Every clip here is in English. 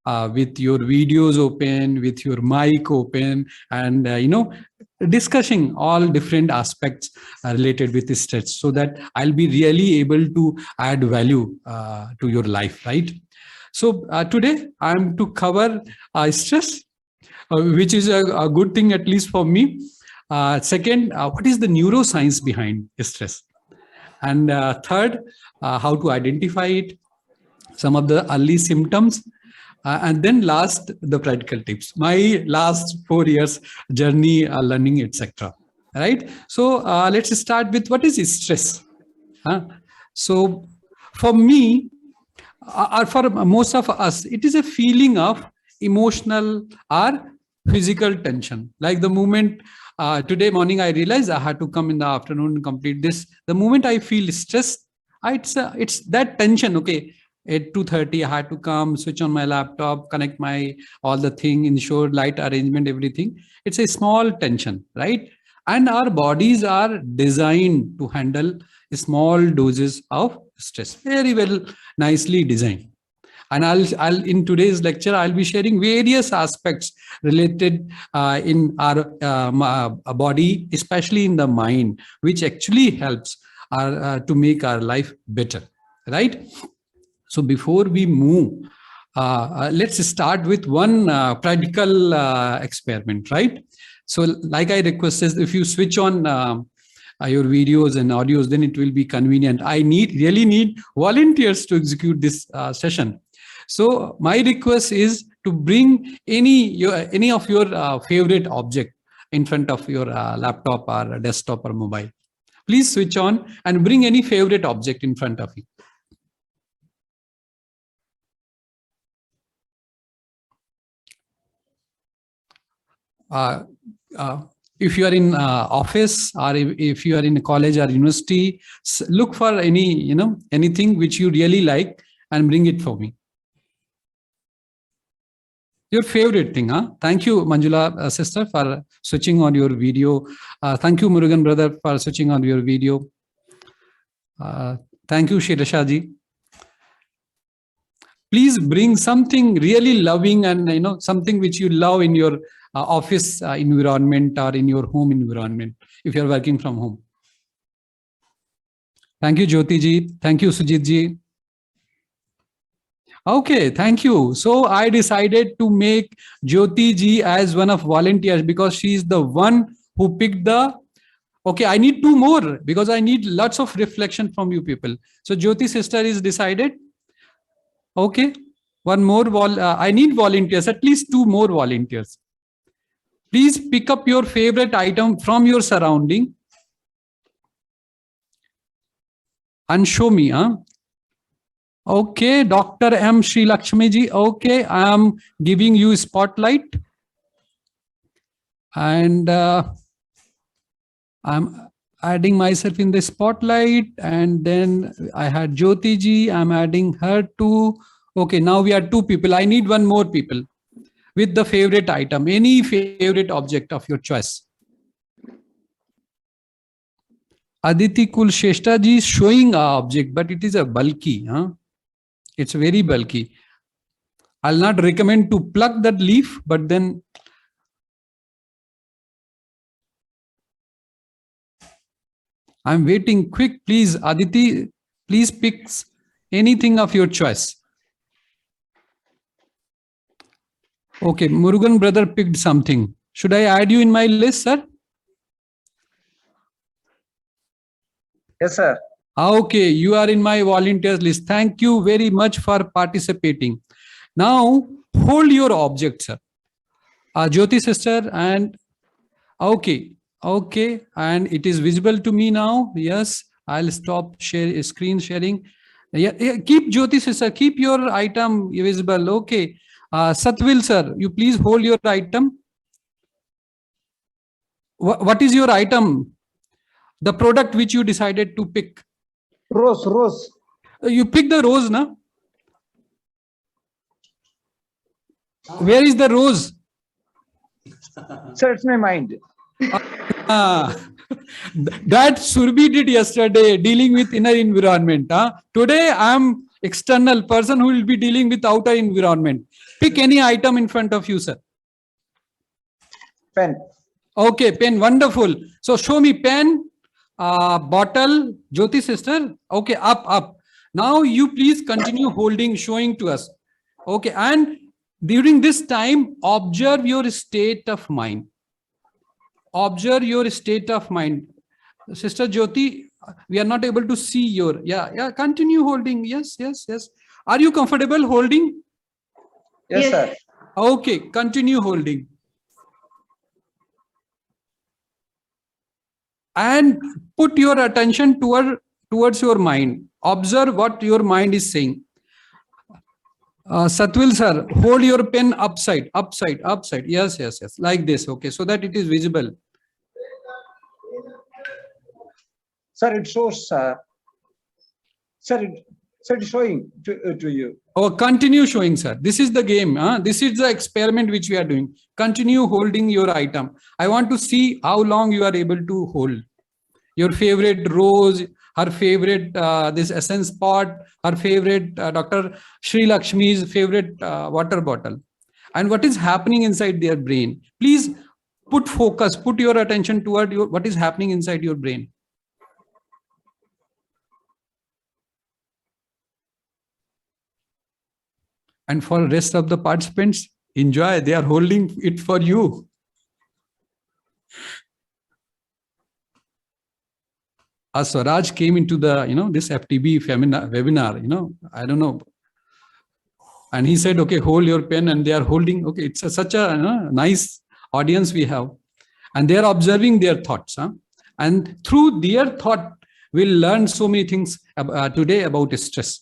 with your videos open, with your mic open, and discussing all different aspects related with this stress, so that I'll be really able to add value to your life, right? So today I'm to cover stress, which is a good thing, at least for me. Second, what is the neuroscience behind stress? And third, how to identify it, some of the early symptoms, and then last, the practical tips. My last 4 years journey, learning, etc. Right? So let's start with what is stress. So for me, or for most of us, it is a feeling of emotional or physical tension. Like the moment today morning I realized I had to come in the afternoon and complete this. The moment I feel stressed, it's that tension. Okay, at 2:30 I had to come, switch on my laptop, connect my all the thing, ensure light arrangement, everything. It's a small tension, right? And our bodies are designed to handle small doses of stress, very well, nicely designed. And I'll in today's lecture I'll be sharing various aspects related in our body, especially in the mind, which actually helps our to make our life better, right? So before we move, let's start with one practical experiment, right? So like I requested, if you switch on your videos and audios, then it will be convenient. I really need volunteers to execute this session. So my request is to bring any of your favorite object in front of your laptop or desktop or mobile. Please switch on and bring any favorite object in front of you. If you are in office, or if you are in a college or university, look for anything which you really like and bring it for me. Your favorite thing, huh? Thank you, Manjula sister, for switching on your video. Thank you, Murugan brother, for switching on your video. Thank you, Shirasha ji. Please bring something really loving and something which you love in your office environment or in your home environment if you're working from home. Thank you, Jyoti ji. Thank you, Sujit ji. Okay, thank you. So I decided to make Jyoti ji as one of volunteers because she is the one who picked the. Okay, I need 2 more because I need lots of reflection from you people. So Jyoti sister is decided. Okay, one more. I need volunteers, at least 2 more volunteers. Please pick up your favorite item from your surrounding and show me. Okay, Dr. M. Sri Lakshmi ji. Okay, I am giving you spotlight. And I'm adding myself in the spotlight. And then I had Jyoti ji. I'm adding her too. Okay, now we are 2 people. I need 1 more people with the favorite item, any favorite object of your choice. Aditi Kulsheshta ji is showing an object, but it is a bulky. It's very bulky. I'll not recommend to pluck that leaf, but then I'm waiting. Quick, please, Aditi, please pick anything of your choice. Okay, Murugan brother picked something. Should I add you in my list, sir? Yes, sir. Okay, you are in my volunteers list. Thank you very much for participating. Now, hold your object, sir. Jyoti sister, and okay, and it is visible to me now. Yes, I'll stop screen sharing. Yeah, keep Jyoti sister, keep your item visible. Okay, Satvil sir, you please hold your item. What is your item? The product which you decided to pick? Rose. You pick the rose, na? Where is the rose? Sir, it's my mind. That Surbi did yesterday, dealing with inner environment. Today I am external person who will be dealing with outer environment. Pick any item in front of you, sir. Pen. Okay, pen, wonderful. So show me pen, bottle, Jyoti sister. Okay, up. Now you please continue holding, showing to us. Okay, and during this time, observe your state of mind. Observe your state of mind. Sister Jyoti, we are not able to see your, yeah, continue holding. Yes. Are you comfortable holding? Yes, sir. Okay, continue holding. And put your attention towards your mind. Observe what your mind is saying. Satvil sir, hold your pen upside. Yes. Like this. Okay, so that it is visible. Sir, it shows, sir. Sir, it's showing to you. Oh, continue showing, sir. This is the game. This is the experiment which we are doing. Continue holding your item. I want to see how long you are able to hold. Your favorite rose, her favorite this essence pot, her favorite Dr. Sri Lakshmi's favorite water bottle. And what is happening inside their brain. Please put focus, put your attention toward what is happening inside your brain. And for rest of the participants, enjoy. They are holding it for you. As Swaraj came into the, this FTB webinar, I don't know. And he said, okay, hold your pen, and they are holding. Okay, it's such a nice audience we have. And they are observing their thoughts. And through their thought, we'll learn so many things today about stress.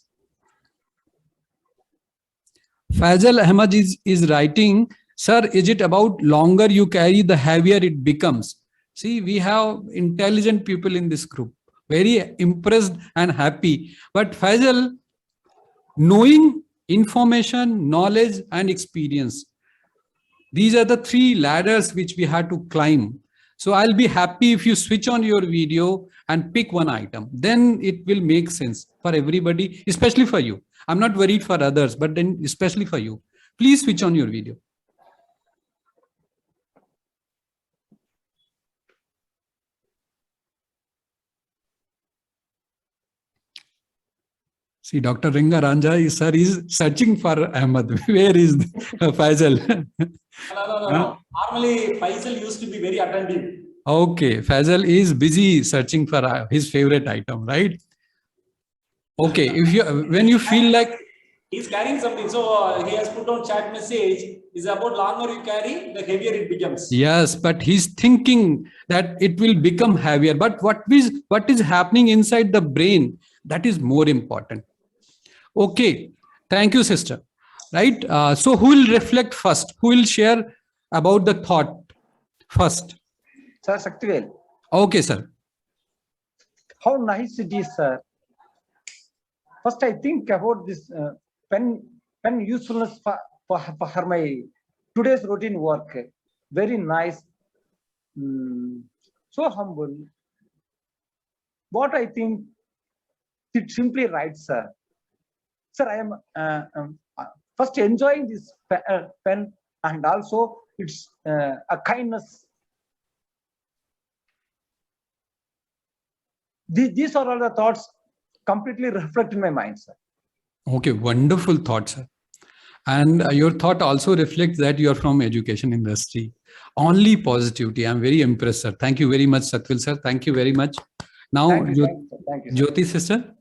Faisal Ahmad is writing, sir, is it about longer you carry, the heavier it becomes? See, we have intelligent people in this group, very impressed and happy. But Faisal, knowing, information, knowledge, and experience, these are the three ladders which we have to climb. So I'll be happy if you switch on your video and pick one item. Then it will make sense for everybody, especially for you. I'm not worried for others, but then especially for you. Please switch on your video. See, Dr. Ringa Ranja, sir, is searching for Ahmad. Where is Faisal? No. Normally, Faisal used to be very attentive. Okay, Faisal is busy searching for his favorite item, right? Okay, when you feel like he's carrying something, so he has put on chat message. Is about longer you carry, the heavier it becomes. Yes, but he's thinking that it will become heavier. But what is happening inside the brain, that is more important. Okay, thank you, sister. Right. So who will reflect first? Who will share about the thought first? Sir, Shaktivel. Okay, sir. How nice it is, sir. First, I think about this pen usefulness for my today's routine work. Very nice. So humble. What I think, it simply right, sir. Sir, I am first enjoying this pen, and also it's a kindness. These are all the thoughts completely reflect in my mind, sir. Okay, wonderful thought, sir. And your thought also reflects that you are from education industry. Only positivity. I'm very impressed, sir. Thank you very much, Satvil, sir. Thank you very much. Now, Thank you, Jyoti, sister.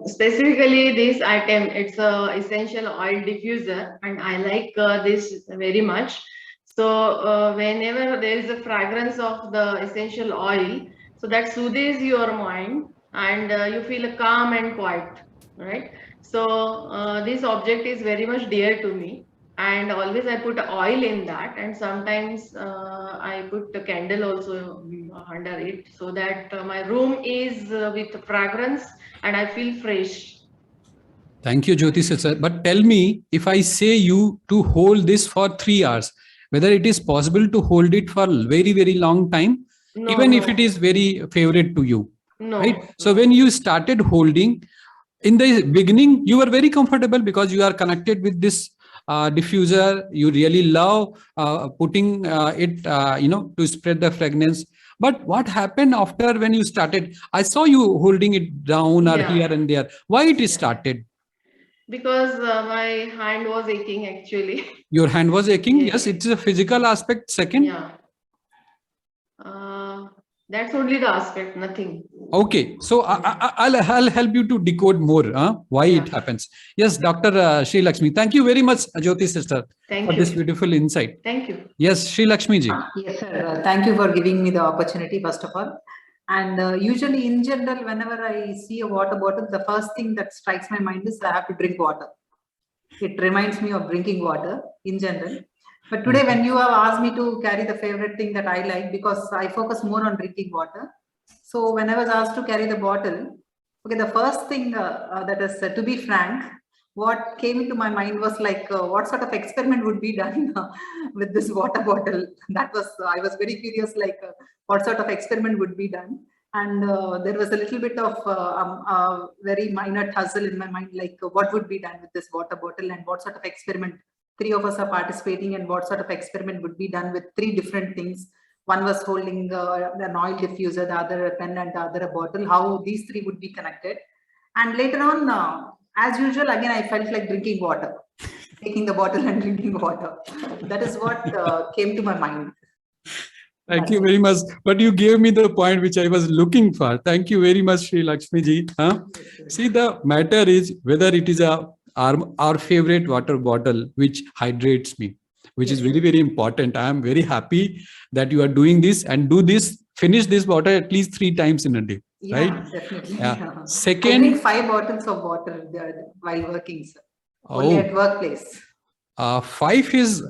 Specifically this item, it's a essential oil diffuser, and I like this very much. So whenever there is a fragrance of the essential oil, so that soothes your mind, and you feel calm and quiet, right? So this object is very much dear to me, and always I put oil in that, and sometimes I put the candle also under it, so that my room is with fragrance and I feel fresh. Thank you, Jyoti, sister. But tell me, if I say you to hold this for 3 hours, whether it is possible to hold it for very, very long time, No, even no. if it is very favorite to you. No. Right? So when you started holding, in the beginning, you were very comfortable because you are connected with this diffuser. You really love putting it, to spread the fragrance. But what happened after when you started? I saw you holding it down or Yeah. here and there. Why it started? Because my hand was aching actually. Your hand was aching. Yes. Yes, it's a physical aspect. Second. Yeah. That's only the aspect, nothing. Okay, so I'll help you to decode more why Yeah. it happens. Yes, Dr. Sri Lakshmi. Thank you very much, Jyoti sister, Thank for you. this beautiful insight. Thank you. Yes, Sri Lakshmi ji. Yes, sir. Thank you for giving me the opportunity, first of all. And usually, in general, whenever I see a water bottle, the first thing that strikes my mind is I have to drink water. It reminds me of drinking water in general. But today, when you have asked me to carry the favorite thing that I like, because I focus more on drinking water. So when I was asked to carry the bottle, okay, the first thing that is, to be frank, what came into my mind was like, what sort of experiment would be done with this water bottle? That was, I was very curious, like what sort of experiment would be done. And there was a little bit of very minor tussle in my mind, like what would be done with this water bottle and what sort of experiment 3 of us are participating and what sort of experiment would be done with 3 different things. One was holding an oil diffuser, the other a pen and the other a bottle, how these 3 would be connected. And later on, as usual, again, I felt like drinking water, taking the bottle and drinking water. That is what came to my mind. Thank you very much. But you gave me the point which I was looking for. Thank you very much, Sri Lakshmi ji. See, the matter is whether it is our favorite water bottle which hydrates me, which is very, very important. I am very happy that you are doing this and finish this water at least 3 times in a day. Yeah, right? Definitely. Yeah. I Second, drink 5 bottles of water while working, sir. Only at workplace. 5 is,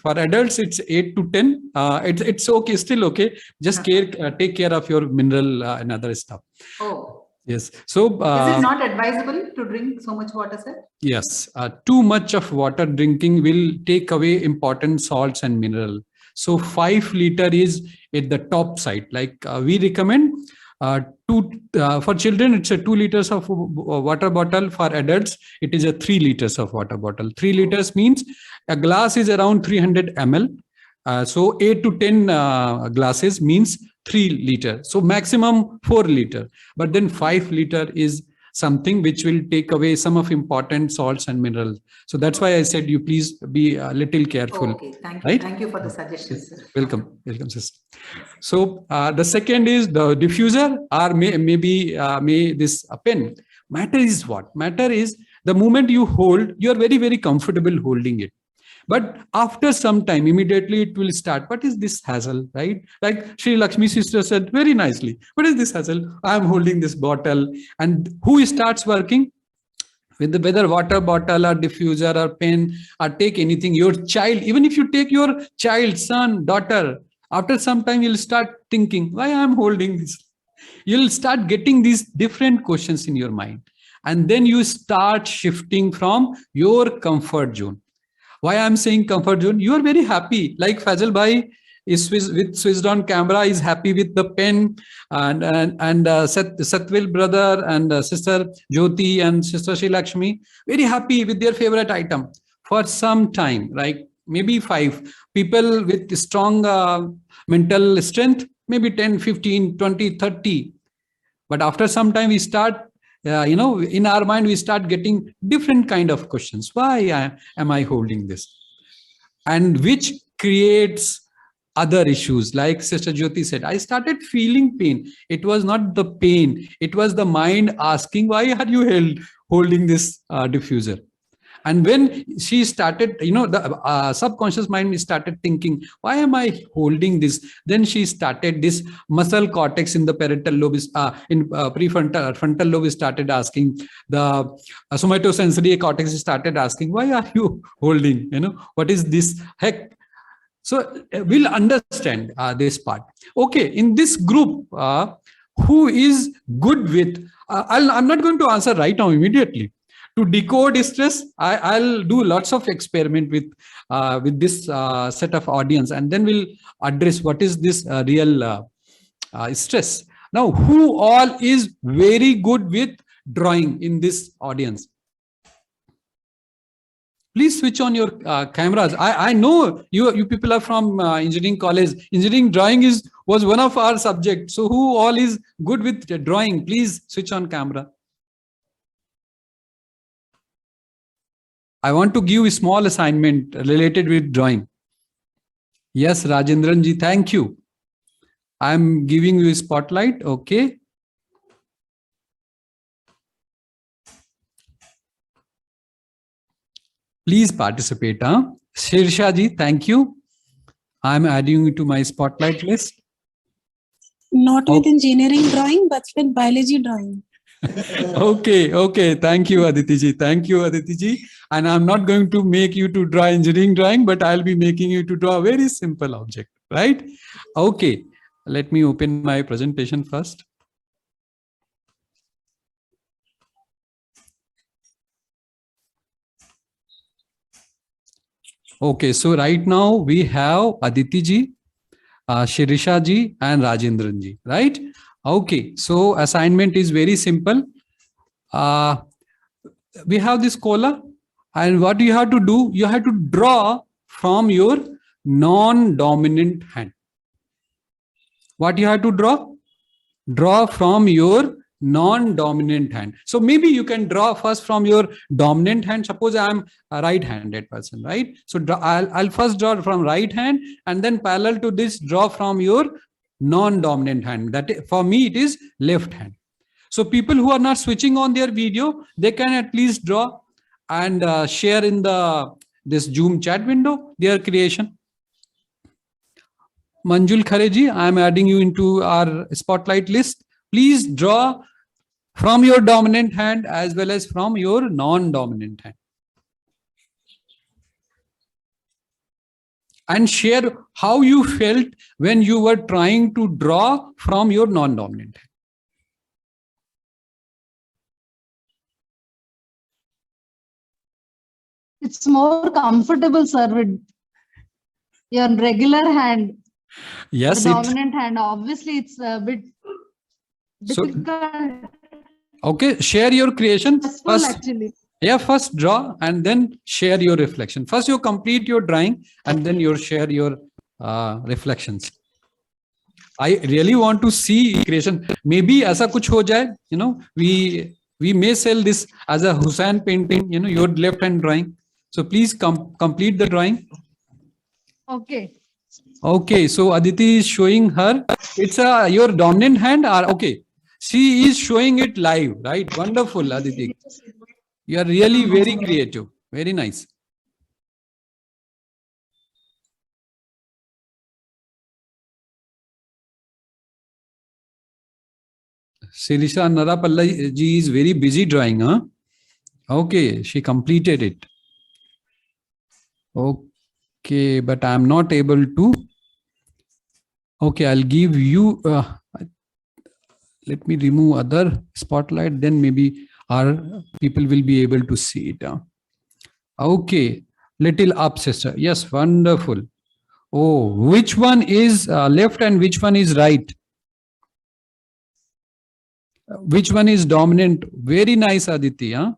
for adults, it's 8 to 10. It's okay, still okay. Just take care of your mineral and other stuff. Oh. Yes. So, is it not advisable to drink so much water, sir? Yes. Too much of water drinking will take away important salts and mineral. So 5 liter is at the top side. Like we recommend for children, it's a 2 liters of water bottle. For adults, it is a 3 liters of water bottle. 3 liters means a glass is around 300 ml. So 8 to 10 glasses means 3 liter. So maximum 4 liter. But then 5 liter is something which will take away some of important salts and minerals. So that's why I said you please be a little careful. Okay, thank you. Right? Thank you for the suggestions, sir. Welcome, sister. So the second is the diffuser, or maybe this pen. Matter is what? Matter is the moment you hold, you are very, very comfortable holding it. But after some time, immediately it will start. What is this hassle, right? Like Sri Lakshmi sister said very nicely. What is this hassle? I am holding this bottle. And who starts working? With the whether water bottle or diffuser or pen or take anything, your child, even if you take your child, son, daughter, after some time you'll start thinking, why I am holding this? You'll start getting these different questions in your mind. And then you start shifting from your comfort zone. Why I'm saying comfort zone? You are very happy. Like Fazal Bhai is with switched on camera, is happy with the pen, and Satvil brother and sister Jyoti and sister Sri Lakshmi, very happy with their favorite item. For some time, like maybe 5 people with strong mental strength, maybe 10, 15, 20, 30. But after some time, we start in our mind, we start getting different kind of questions. Why am I holding this? And which creates other issues. Like Sister Jyoti said, I started feeling pain. It was not the pain. It was the mind asking, why are you holding this diffuser? And when she started, the subconscious mind started thinking, why am I holding this? Then she started this muscle cortex in the parietal lobe, in frontal lobe started asking, the somatosensory cortex started asking, why are you holding? What is this heck? So we'll understand this part. Okay, in this group, who is good with, I'm not going to answer right now immediately. To decode stress, I'll do lots of experiment with this set of audience, and then we'll address what is this real stress. Now, who all is very good with drawing in this audience? Please switch on your cameras. I know you people are from engineering college. Engineering drawing was one of our subjects. So who all is good with drawing? Please switch on camera. I want to give a small assignment related with drawing. Yes, Rajendran ji, thank you. I'm giving you a spotlight. Okay. Please participate. Huh? Shirsha ji, thank you. I'm adding you to my spotlight list. Not Oh. with engineering drawing, but with biology drawing. Okay. Thank you, Aditi ji. Thank you, Aditi ji. And I'm not going to make you to draw engineering drawing, but I'll be making you to draw a very simple object, right? Okay. Let me open my presentation first. Okay, so right now we have Aditi ji, Shirisha ji, and Rajendran ji, right? Okay, so assignment is very simple. We have this cola, and what you have to do, you have to draw from your non-dominant hand. What you have to draw? Draw from your non-dominant hand. So maybe you can draw first from your dominant hand. Suppose I am a right-handed person, right? So I'll first draw from right hand, and then parallel to this, draw from your non-dominant hand. That for me it is left hand. So people who are not switching on their video, they can at least draw and share in this Zoom chat window their creation. Manjul Khareji, I am adding you into our spotlight list. Please draw from your dominant hand as well as from your non-dominant hand. And share how you felt when you were trying to draw from your non-dominant hand. It's more comfortable, sir, with your regular hand, Yes, the dominant hand. Obviously, it's a bit So- difficult. okay, share your creation Stressful, first. actually. Yeah, first draw and then share your reflection. First you complete your drawing and then you share your reflections. I really want to see creation. Maybe ऐसा कुछ हो जाए, you know, we may sell this as a Hussain painting, you know, your left hand drawing. So please complete the drawing. Okay. Okay, so Aditi is showing her. It's your dominant hand. Or okay, she is showing it live, right? Wonderful, Aditi. You are really very creative. Very nice. Sirisha Narapalla ji is very busy drawing, huh? Okay, she completed it. Okay, but I'm not able to. Okay, I'll give you. Let me remove other spotlight. Then maybe our people will be able to see it. Okay, little up, sister. Yes, wonderful. Oh, which one is left and which one is right? Which one is dominant? Very nice, Aditi. Huh?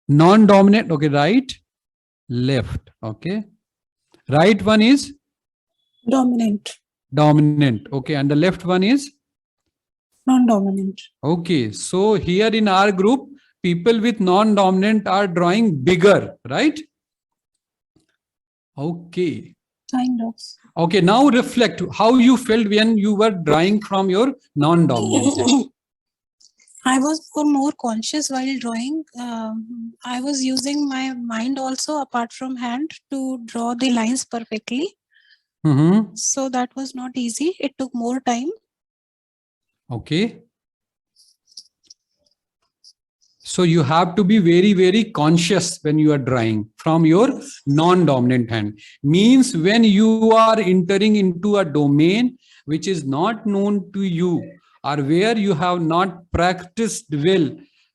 Non-dominant. Okay, right, left. Okay, right one is Dominant, dominant. Okay, and the left one is non-dominant. okay. So here in our group, people with non-dominant are drawing bigger, right? Okay. Kind of. Okay, now reflect how you felt when you were drawing from your non-dominant. I was more conscious while drawing. I was using my mind also apart from hand to draw the lines perfectly. Mm-hmm. So that was not easy. It took more time. Okay. So you have to be very, very conscious when you are drawing from your non-dominant hand. Means when you are entering into a domain which is not known to you or where you have not practiced well,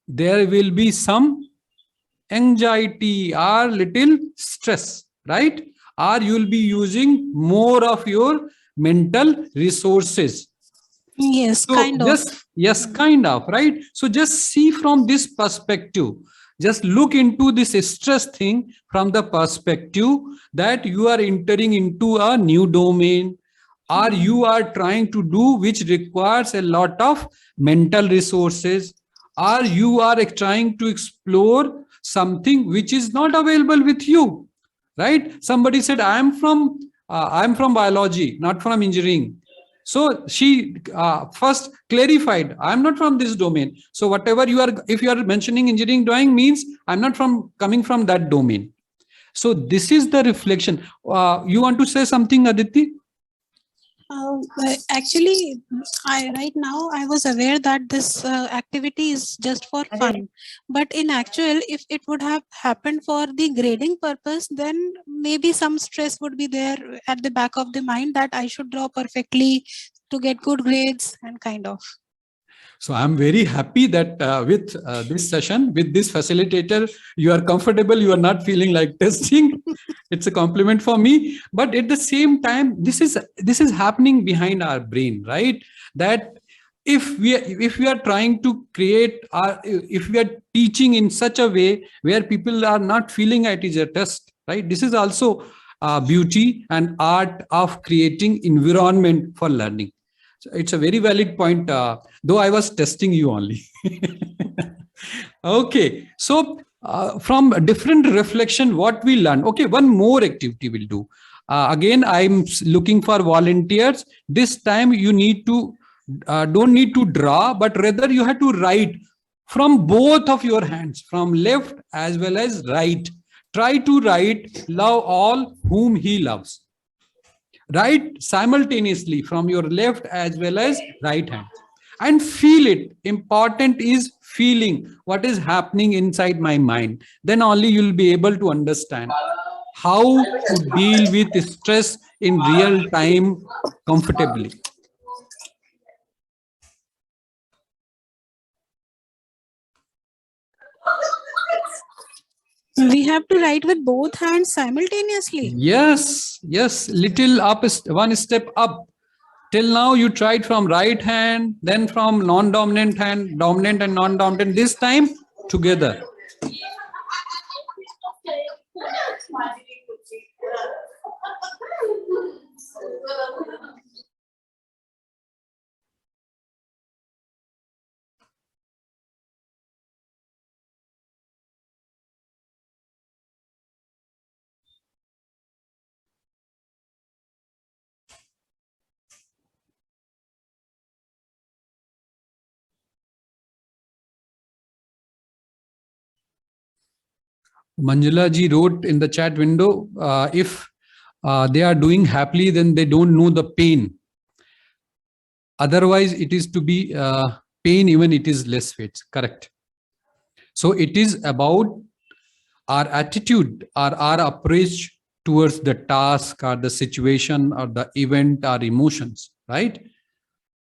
there will be some anxiety or little stress, right? Or you will be using more of your mental resources. Yes, So kind of. yes, kind of, right? So just see from this perspective. Just look into this stress thing from the perspective that you are entering into a new domain, or you are trying to do which requires a lot of mental resources, or you are trying to explore something which is not available with you, right? Somebody said, I'm from biology, not from engineering. So she first clarified, I'm not from this domain. So whatever you are, if you are mentioning engineering drawing, means I'm not coming from that domain. So this is the reflection. You want to say something, Aditi? Actually, right now I was aware that this activity is just for fun, but in actual, if it would have happened for the grading purpose, then maybe some stress would be there at the back of the mind that I should draw perfectly to get good grades and kind of. So I'm very happy that with this session, with this facilitator, you are comfortable, you are not feeling like testing. It's a compliment for me. But at the same time, this is happening behind our brain, right? That if we are trying to create, if we are teaching in such a way where people are not feeling it is a test, right? This is also beauty and art of creating environment for learning. So it's a very valid point, though I was testing you only. Okay, so from a different reflection, what we learn. Okay, one more activity we'll do. Again, I'm looking for volunteers. This time you need to, don't need to draw, but rather you have to write from both of your hands, from left as well as right. Try to write, love all whom he loves. Write simultaneously from your left as well as right hand, and feel it. Important is feeling what is happening inside my mind. Then only you'll be able to understand how to deal with stress in real time comfortably. We have to write with both hands simultaneously. Yes, little up, one step up. Till now you tried from right hand, then from non-dominant hand, dominant and non-dominant, this time together. Manjula ji wrote in the chat window, if they are doing happily, then they don't know the pain. Otherwise, it is to be pain, even it is less weight. Correct. So it is about our attitude or our approach towards the task or the situation or the event or emotions, right?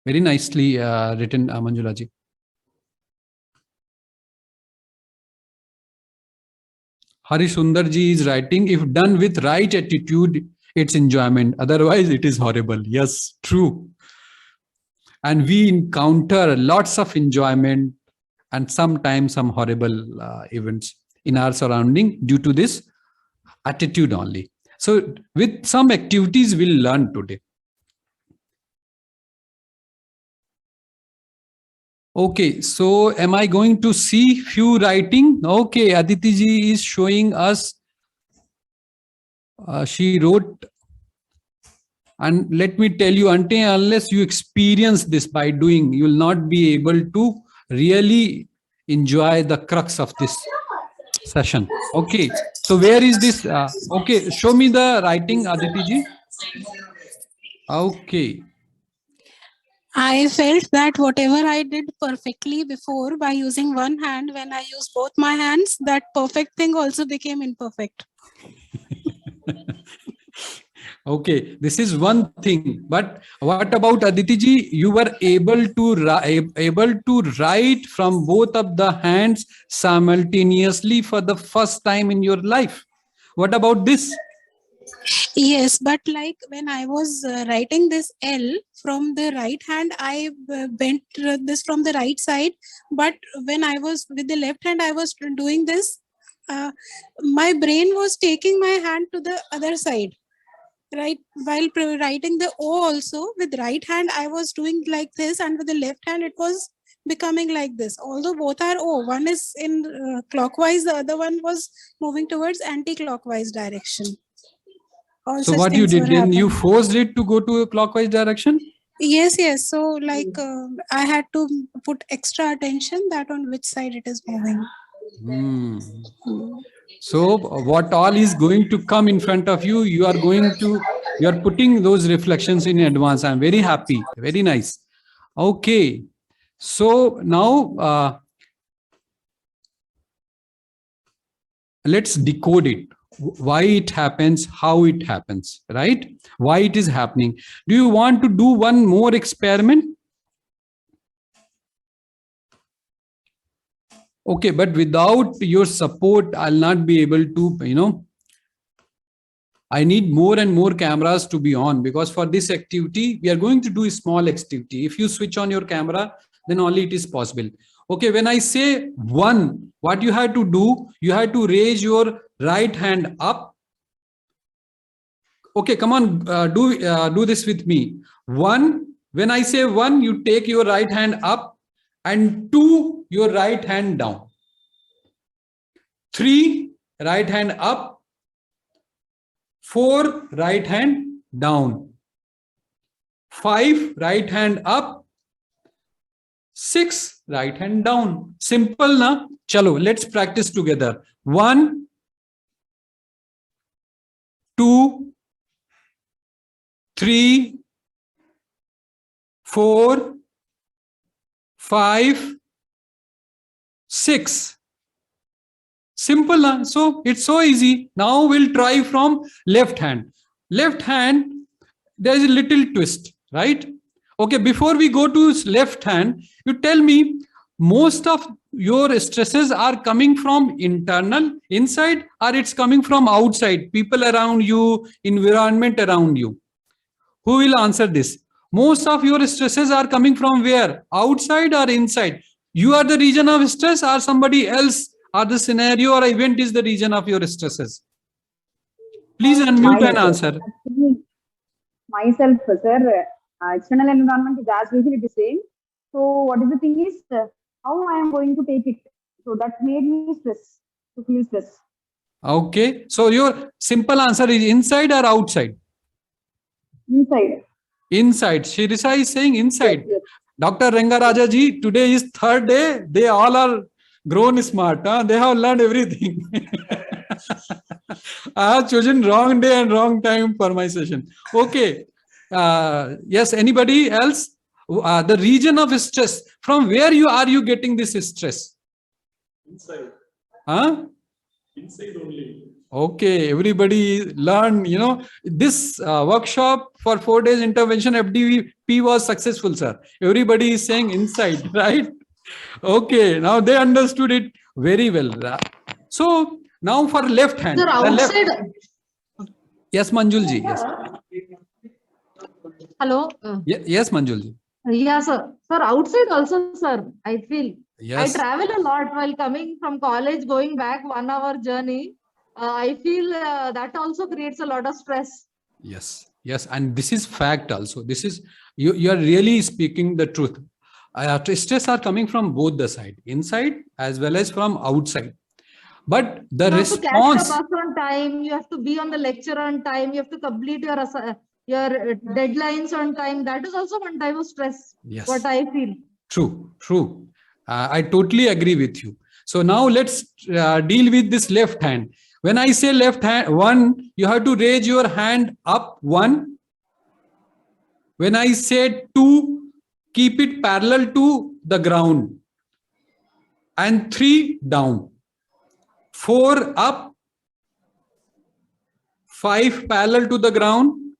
Very nicely written, Manjula ji. Hari Sundar ji is writing, if done with right attitude, it's enjoyment. Otherwise, it is horrible. Yes, true. And we encounter lots of enjoyment and sometimes some horrible events in our surrounding due to this attitude only. So with some activities we'll learn today. Okay, so am I going to see few writing? Okay, Aditi ji is showing us. She wrote, and let me tell you, unless you experience this by doing, you will not be able to really enjoy the crux of this session. Okay, so where is this? Okay, show me the writing, Aditi ji. Okay. I felt that whatever I did perfectly before by using one hand, when I use both my hands, that perfect thing also became imperfect. Okay, this is one thing. But what about Aditi ji? You were able to write from both of the hands simultaneously for the first time in your life. What about this? Yes, but like when I was writing this L from the right hand, I bent this from the right side. But when I was with the left hand, I was doing this. My brain was taking my hand to the other side. Right, while writing the O also with right hand, I was doing like this, and with the left hand, it was becoming like this. Although both are O, one is in clockwise, the other one was moving towards anti-clockwise direction. All So such what you things did, were then you happening. forced it to go to a clockwise direction? Yes, yes. So like I had to put extra attention that on which side it is moving. Hmm. So what all is going to come in front of you, you are putting those reflections in advance. I'm very happy. Very nice. Okay. So now let's decode it. Why it happens, how it happens, right? Why it is happening. Do you want to do one more experiment? Okay, but without your support, I'll not be able to, I need more and more cameras to be on, because for this activity, we are going to do a small activity. If you switch on your camera, then only it is possible. Okay, when I say 1, what you have to do, you have to raise your right hand up. Okay, come on, do this with me. 1, when I say 1, you take your right hand up, and 2, your right hand down. 3, right hand up. 4, right hand down. 5, right hand up. 6, right hand down. Simple, na? Chalo, let's practice together. 1, 2, 3, 4, 5, 6. Simple, na? So it's so easy. Now we'll try from left hand. Left hand, there is a little twist, right? Okay, before we go to left hand, you tell me, most of your stresses are coming from internal, inside, or it's coming from outside, people around you, environment around you? Who will answer this? Most of your stresses are coming from where? Outside or inside? You are the region of stress, or somebody else, or the scenario or event is the region of your stresses? Please unmute and answer. Actually, myself, sir, external environment is as usually the same. So what is the thing is, how I am going to take it? So that made me to feel stress. Okay, so your simple answer is inside or outside? Inside. Inside. Shirisa is saying inside. Yes. Dr. Rangaraja ji, today is 3rd day. They all are grown smart. Huh? They have learned everything. I have chosen wrong day and wrong time for my session. Okay. Yes, anybody else? The region of stress. From where are you getting this stress? Inside. Huh? Inside only. Okay, everybody learn, this workshop for 4 days intervention FDP was successful, sir. Everybody is saying inside, right? Okay, now they understood it very well. So now for left hand. Sir, outside. Yes, Manjulji. Yes. Hello. Yes, Manjulji. Yeah, sir. Sir, outside also, sir. I feel. Yes. I travel a lot while coming from college, going back 1 hour journey. I feel that also creates a lot of stress. Yes, yes, and this is fact also. This is you are really speaking the truth. Stress are coming from both the side, inside as well as from outside. But the response. You have to catch the bus on time. You have to be on the lecture on time. You have to complete your deadlines on time. That is also one type of stress. Yes. What I feel. True, true. I totally agree with you. So now let's deal with this left hand. When I say left hand, 1, you have to raise your hand up, 1. When I say 2, keep it parallel to the ground. And 3, down. 4, up. 5, parallel to the ground.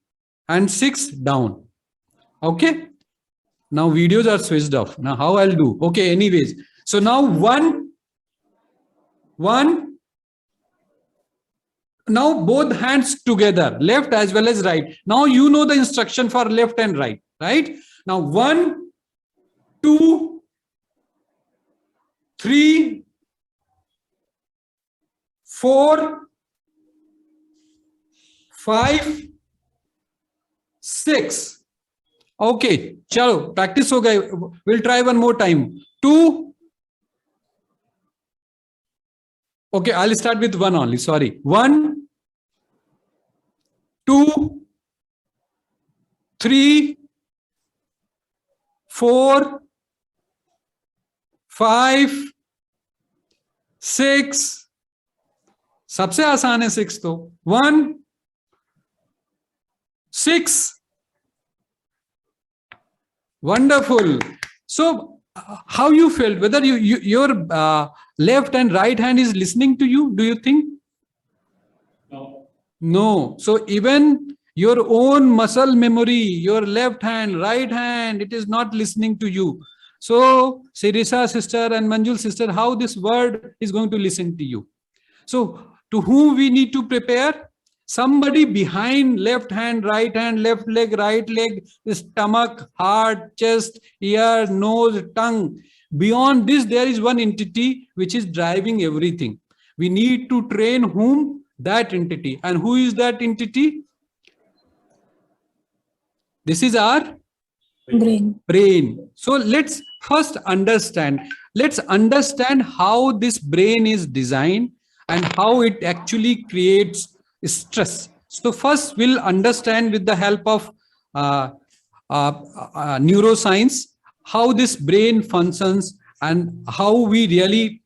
And 6, down. Okay. Now videos are switched off. Now how I'll do? Okay, anyways. So now 1, Now both hands together, left as well as right. Now you know the instruction for left and right, right? Now 1, 2, 3, 4, 5, 6. Okay, chalo, practice ho gaye. We'll try one more time. 2. Okay, I'll start with 1 only. Sorry. 1, 2, 3, 4, 5, 6. सबसे आसान है 6 तो 1, 6. Wonderful. So how you felt, whether your left and right hand is listening to you, do you think? No. So even your own muscle memory, your left hand, right hand, it is not listening to you. So Sirisa sister and Manjul sister, how this word is going to listen to you? So to whom we need to prepare? Somebody behind left hand, right hand, left leg, right leg, stomach, heart, chest, ear, nose, tongue. Beyond this, there is one entity which is driving everything. We need to train whom? That entity. And who is that entity? This is our brain. So let's first understand. Let's understand how this brain is designed and how it actually creates stress. So first we'll understand with the help of neuroscience how this brain functions and how we really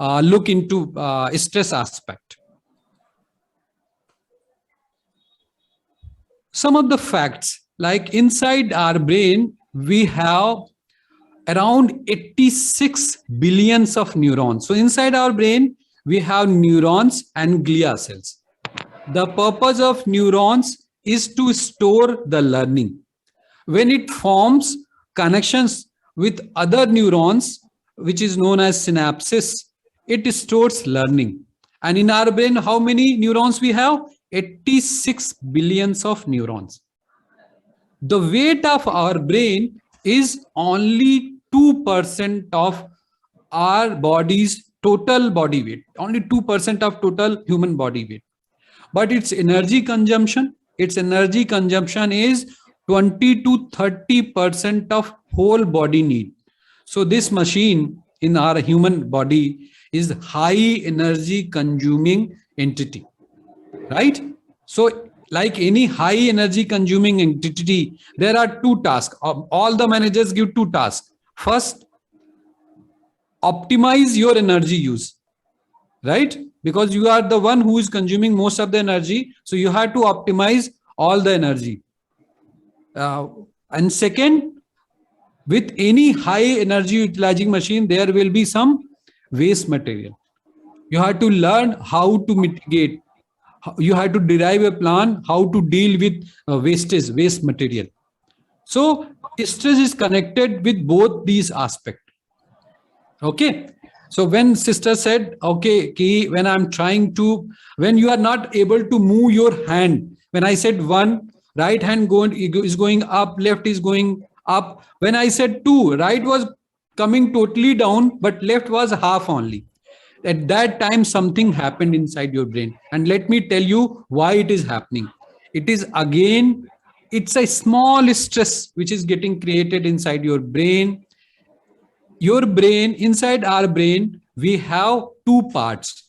look into stress aspect. Some of the facts, like inside our brain we have around 86 billions of neurons. So inside our brain we have neurons and glia cells. The purpose of neurons is to store the learning. When it forms connections with other neurons, which is known as synapses, it stores learning. And in our brain, how many neurons we have? 86 billions of neurons. The weight of our brain is only 2% of our body's total body weight, only 2% of total human body weight. But its energy consumption is 20 to 30% of whole body need. So this machine in our human body is high energy consuming entity, right? So like any high energy consuming entity, there are two tasks. All the managers give two tasks. First, optimize your energy use, right? Because you are the one who is consuming most of the energy. So you have to optimize all the energy. And second, with any high energy utilizing machine, there will be some waste material. You have to learn how to mitigate. You have to derive a plan how to deal with waste material. So stress is connected with both these aspects. Okay. So when sister said, okay, Ki, when I'm trying to, when you are not able to move your hand, when I said 1, right hand is going up, left is going up. When I said 2, right was coming totally down, but left was half only. At that time, something happened inside your brain. And let me tell you why it is happening. It is again, it's a small stress which is getting created inside your brain. Your brain, inside our brain, we have two parts.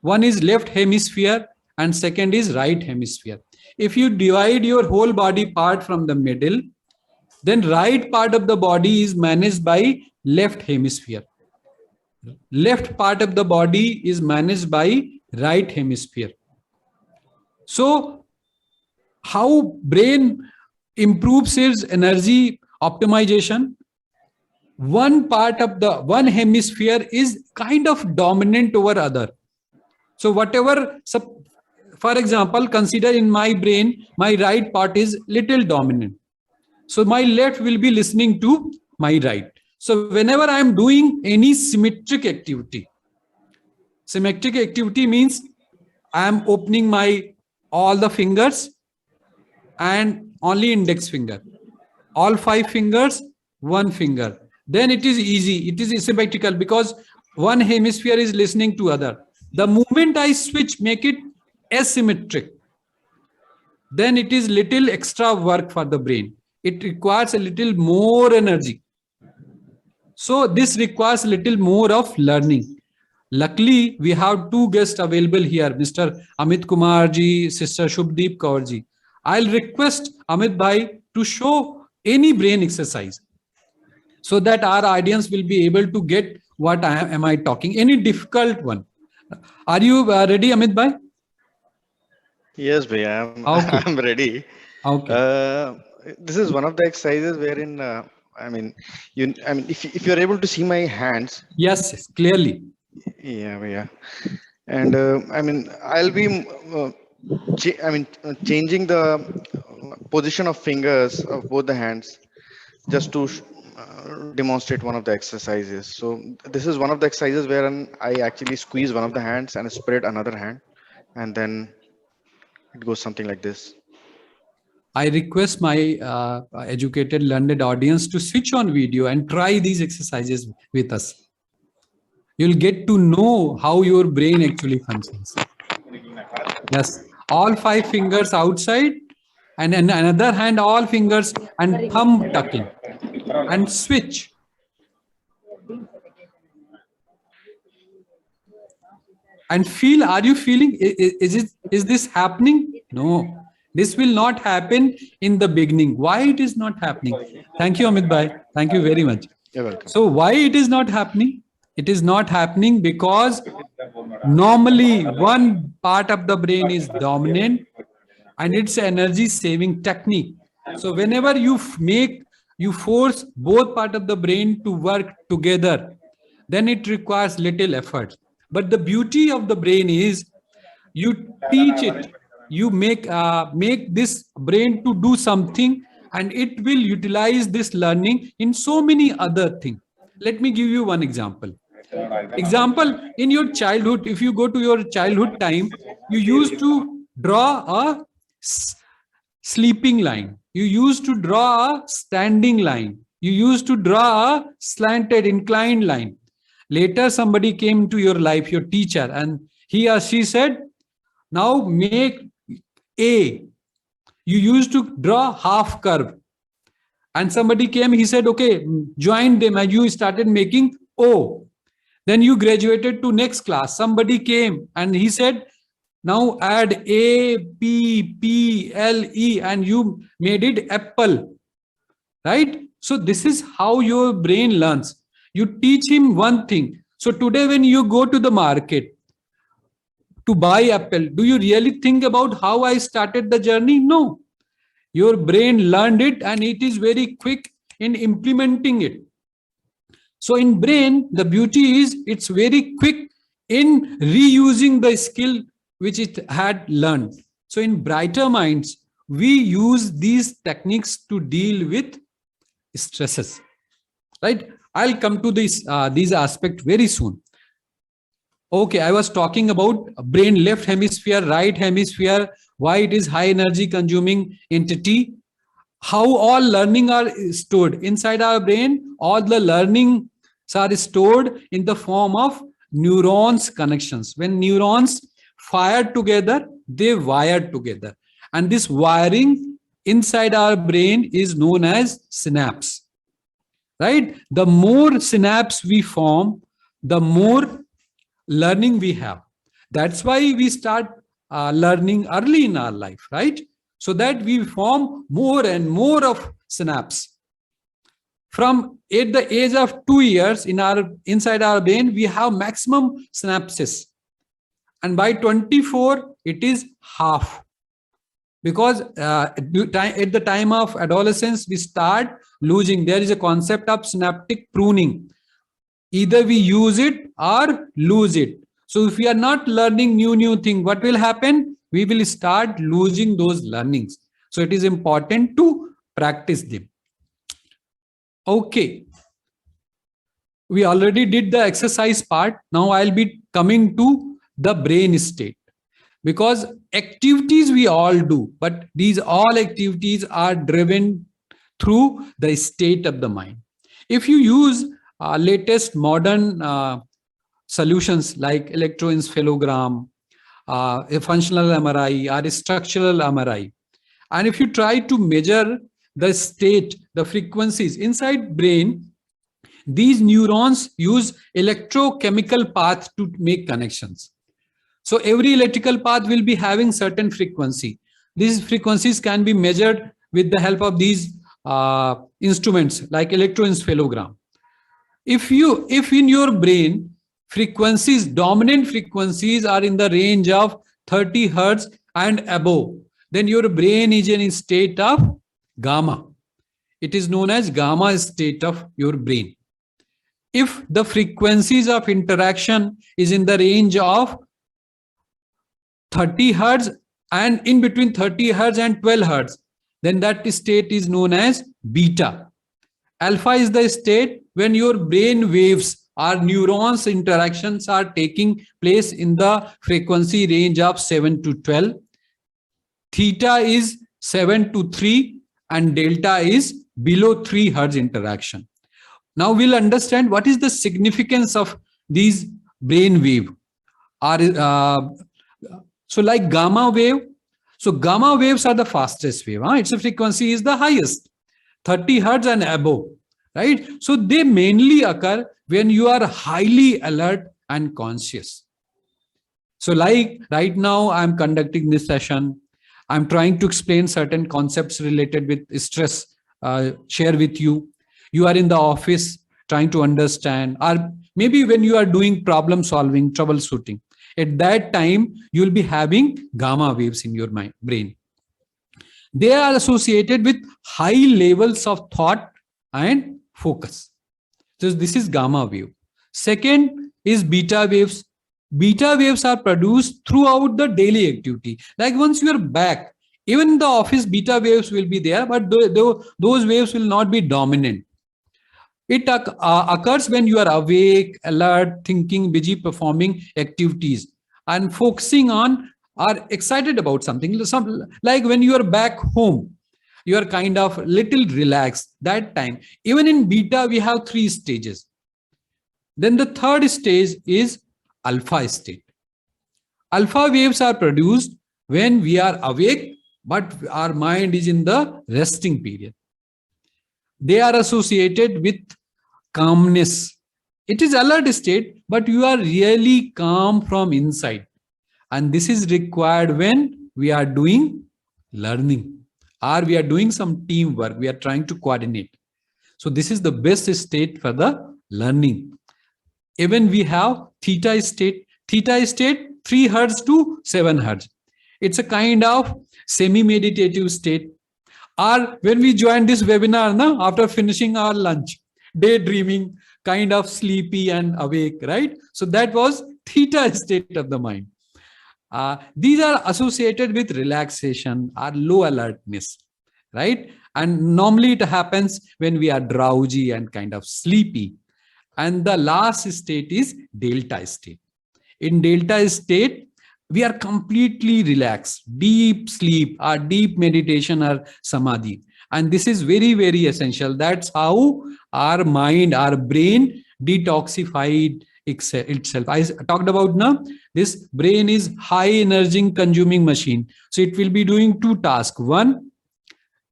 One is left hemisphere and second is right hemisphere. If you divide your whole body part from the middle, then right part of the body is managed by left hemisphere. Left part of the body is managed by right hemisphere. So how brain improves its energy optimization? One part of the one hemisphere is kind of dominant over other. So whatever, for example, consider in my brain, my right part is little dominant. So my left will be listening to my right. So whenever I am doing any symmetric activity means I am opening all the fingers and only index finger. All 5 fingers, 1 finger. Then it is easy. It is asymmetrical because one hemisphere is listening to other. The moment I switch, make it asymmetric, then it is little extra work for the brain. It requires a little more energy. So this requires a little more of learning. Luckily, we have 2 guests available here, Mr. Amit Kumar ji, Sister Shubdeep Kaur ji. I'll request Amit bhai to show any brain exercise so that our audience will be able to get what am I talking. Any difficult one. Are you ready, Amit bhai? Yes, Bhaiya, Okay. I'm ready. Okay. This is one of the exercises wherein, if you're able to see my hands. Yes, clearly. Yeah, Bhaiya. And I'll be, changing the position of fingers of both the hands just to demonstrate one of the exercises. So this is one of the exercises wherein I actually squeeze one of the hands and spread another hand, and then it goes something like this. I request my educated, learned audience to switch on video and try these exercises with us. You'll get to know how your brain actually functions. Yes, all 5 fingers outside, and in another hand, all fingers and thumb tucking, and switch. And feel, are you feeling, is this happening? No, this will not happen in the beginning. Why it is not happening? Thank you, Amit bhai. Thank you very much. You're welcome. So why it is not happening? It is not happening because normally one part of the brain is dominant and it's energy saving technique. So whenever you force both part of the brain to work together, then it requires little effort. But the beauty of the brain is you teach it, you make this brain to do something, and it will utilize this learning in so many other things. Let me give you one example. In your childhood, if you go to your childhood time, you used to draw a sleeping line. You used to draw a standing line. You used to draw a slanted, inclined line. Later, somebody came to your life, your teacher, and he or she said, now make A. You used to draw half curve. And somebody came, he said, okay, join them, and you started making O. Then you graduated to next class. Somebody came and he said, now add A, P, P, L, E, and you made it apple, right? So this is how your brain learns. You teach him one thing. So today when you go to the market to buy apple, do you really think about how I started the journey? No. Your brain learned it and it is very quick in implementing it. So in brain, the beauty is it's very quick in reusing the skill which it had learned. So in Brighter Minds, we use these techniques to deal with stresses, right? I'll come to these aspects very soon. Okay, I was talking about brain, left hemisphere, right hemisphere, why it is high energy consuming entity, how all learning are stored inside our brain. All the learning are stored in the form of neurons connections. When neurons fire together, they wire together. And this wiring inside our brain is known as synapse, right? The more synapse we form, the more learning we have. That's why we start learning early in our life, right? So that we form more and more of synapse. From at the age of 2 years inside our brain, we have maximum synapses. And by 24, it is half. Because at the time of adolescence, we start losing. There is a concept of synaptic pruning. Either we use it or lose it. So if we are not learning new thing, what will happen? We will start losing those learnings. So it is important to practice them. Okay. We already did the exercise part. Now I'll be coming to the brain state. because activities we all do, but these all activities are driven through the state of the mind. If you use latest modern solutions like electroencephalogram, a functional MRI or a structural MRI, and if you try to measure the state, the frequencies inside brain, these neurons use electrochemical path to make connections. So every electrical path will be having certain frequency. These frequencies can be measured with the help of these instruments like electroencephalogram. If in your brain frequencies, dominant frequencies are in the range of 30 hertz and above, then your brain is in a state of gamma. It is known as gamma state of your brain. If the frequencies of interaction is in the range of 30 hertz and in between 30 hertz and 12 hertz, then that state is known as beta. Alpha is the state when your brain waves or neurons interactions are taking place in the frequency range of 7 to 12. Theta is 7 to 3 and delta is below 3 hertz interaction. Now we'll understand what is the significance of these brain wave. So like gamma wave, so gamma waves are the fastest wave. Its frequency is the highest, 30 hertz and above, right? So they mainly occur when you are highly alert and conscious. So like right now I'm conducting this session, I'm trying to explain certain concepts related with stress, share with you. You are in the office trying to understand, or maybe when you are doing problem solving, troubleshooting, at that time you will be having gamma waves in your brain. They are associated with high levels of thought and focus. So this is gamma wave. Second is beta waves. Beta waves are produced throughout the daily activity. Like once you are back, even in the office, beta waves will be there, but those waves will not be dominant. It occurs when you are awake, alert, thinking, busy performing activities and focusing on or excited about something. Like when you are back home, you are kind of little relaxed that time. Even in beta, we have 3 stages. Then the third stage is alpha state. Alpha waves are produced when we are awake, but our mind is in the resting period. They are associated with calmness. It is alert state, but you are really calm from inside. And this is required when we are doing learning or we are doing some teamwork. We are trying to coordinate. So this is the best state for the learning. Even we have theta state. Theta state 3 hertz to 7 hertz. It's a kind of semi-meditative state. Or when we join this webinar, after finishing our lunch, daydreaming, kind of sleepy and awake, right? So that was theta state of the mind. These are associated with relaxation or low alertness, right? And normally it happens when we are drowsy and kind of sleepy. And the last state is delta state. In delta state, we are completely relaxed, deep sleep or deep meditation or samadhi. And this is very, very essential. That's how our mind, our brain detoxified itself. I talked about now, this brain is high energy consuming machine. So it will be doing 2 tasks. One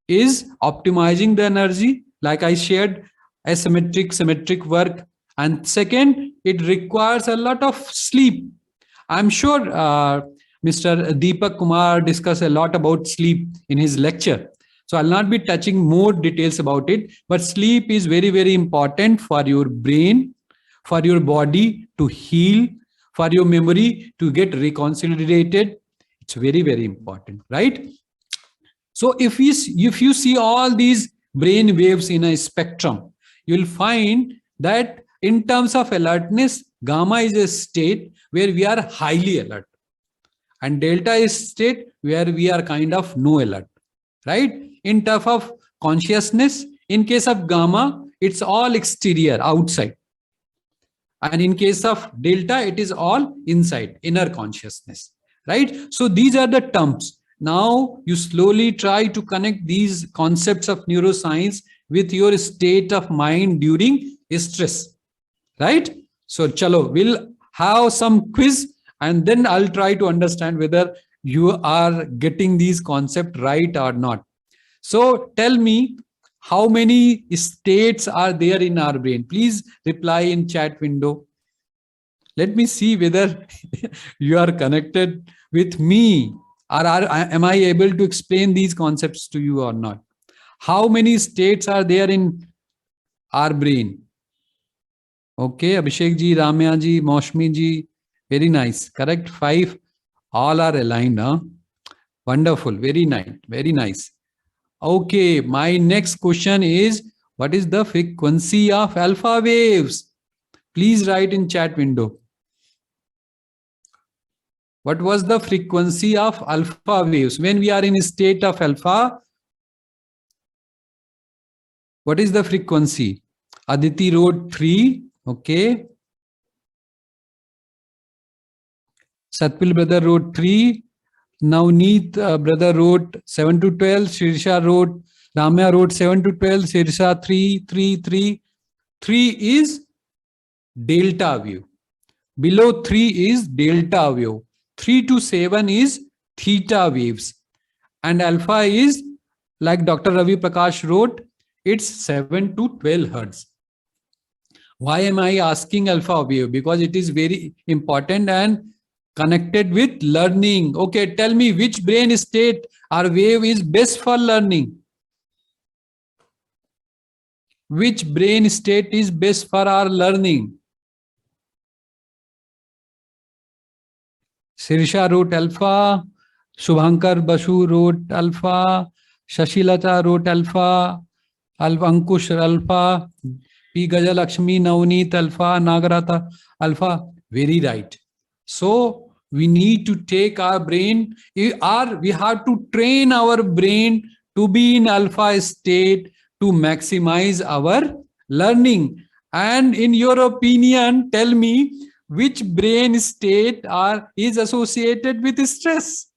is optimizing the energy, like I shared, asymmetric, symmetric work. And second, it requires a lot of sleep. I'm sure Mr. Deepak Kumar discussed a lot about sleep in his lecture. So I'll not be touching more details about it, but sleep is very, very important for your brain, for your body to heal, for your memory to get reconsolidated. It's very, very important, right? So if you see all these brain waves in a spectrum, you'll find that in terms of alertness, gamma is a state where we are highly alert. And delta is a state where we are kind of no alert, right? In terms of consciousness, in case of gamma, it's all exterior, outside. And in case of delta, it is all inside, inner consciousness. right? So these are the terms. Now you slowly try to connect these concepts of neuroscience with your state of mind during stress, right? So chalo, we'll have some quiz and then I'll try to understand whether you are getting these concepts right or not. So tell me, how many states are there in our brain? Please reply in chat window. Let me see whether you are connected with me, or am I able to explain these concepts to you or not? How many states are there in our brain? Okay, Abhishek ji, Ramya ji, Maushmi ji, very nice. Correct. 5. All are aligned. Huh? Wonderful. Very nice. Very nice. Okay, my next question is, what is the frequency of alpha waves? Please write in chat window. What was the frequency of alpha waves? When we are in a state of alpha, what is the frequency? Aditi wrote 3. Okay. Satpil brother wrote 3. Navneet brother wrote 7 to 12. Shirsha wrote, Ramya wrote 7 to 12. Shirsha 3, 3, 3. 3 is delta wave. Below 3 is delta wave. 3 to 7 is theta waves. And alpha is, like Dr. Ravi Prakash wrote, it's 7 to 12 hertz. Why am I asking alpha wave? Because it is very important and connected with learning. Okay, tell me which brain state or wave is best for learning. Which brain state is best for our learning? Sirisha wrote alpha. Shubhankar Basu wrote alpha. Shashilata wrote alpha. Ankush alpha. P. Gajalakshmi, Navneet alpha. Nagarata alpha. Very right. So we need to take our brain, or we have to train our brain to be in alpha state to maximize our learning. And in your opinion, tell me which brain state is associated with stress,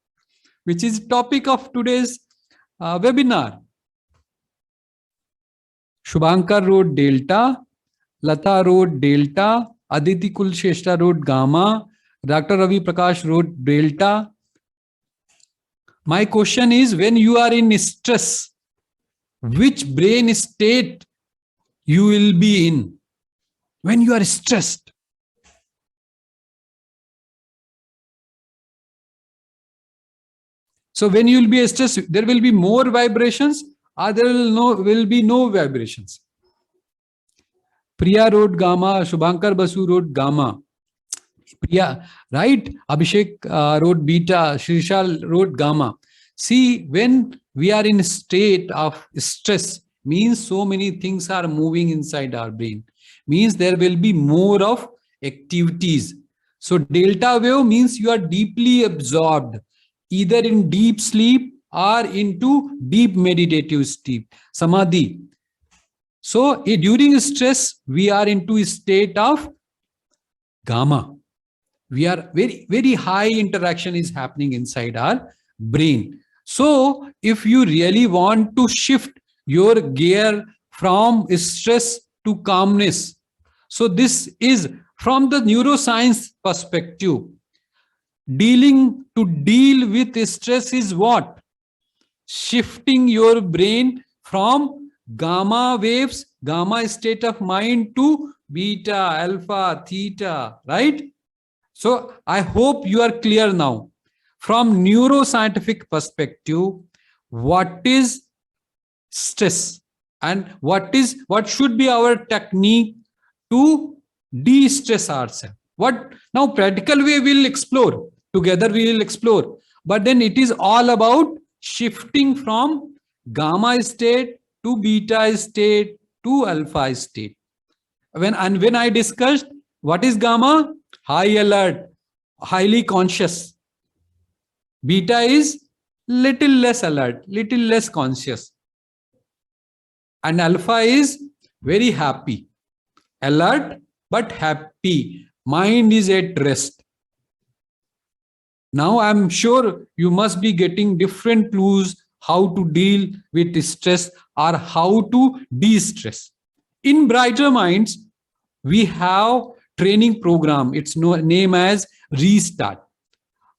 which is topic of today's webinar. Shubhankar wrote delta, Lata wrote delta, Aditi Kulsheshta wrote gamma, Dr. Ravi Prakash wrote delta. My question is, when you are in stress, which brain state you will be in when you are stressed? So when you will be stressed, there will be more vibrations or there will be no vibrations. Priya wrote gamma, Shubhankar Basu wrote gamma. Priya, right? Abhishek wrote beta, Shrishal wrote gamma. See, when we are in a state of stress, means so many things are moving inside our brain. Means there will be more of activities. So delta wave means you are deeply absorbed, either in deep sleep or into deep meditative sleep, samadhi. So during stress, we are into a state of gamma. We are very high interaction is happening inside our brain. So if you really want to shift your gear from stress to calmness, so this is from the neuroscience perspective. To deal with stress is what? Shifting your brain from gamma waves, gamma state of mind to beta, alpha, theta, right? So I hope you are clear now. From neuroscientific perspective, what is stress and what should be our technique to de-stress ourselves? Now practical way we'll explore. Together we will explore. But then it is all about shifting from gamma state to beta state to alpha state. When I discussed what is gamma, high alert, highly conscious. Beta is little less alert, little less conscious. And alpha is very happy, alert but happy. Mind is at rest. Now I'm sure you must be getting different clues how to deal with stress or how to de-stress. In Brighter Minds, we have training program. It's name as Restart.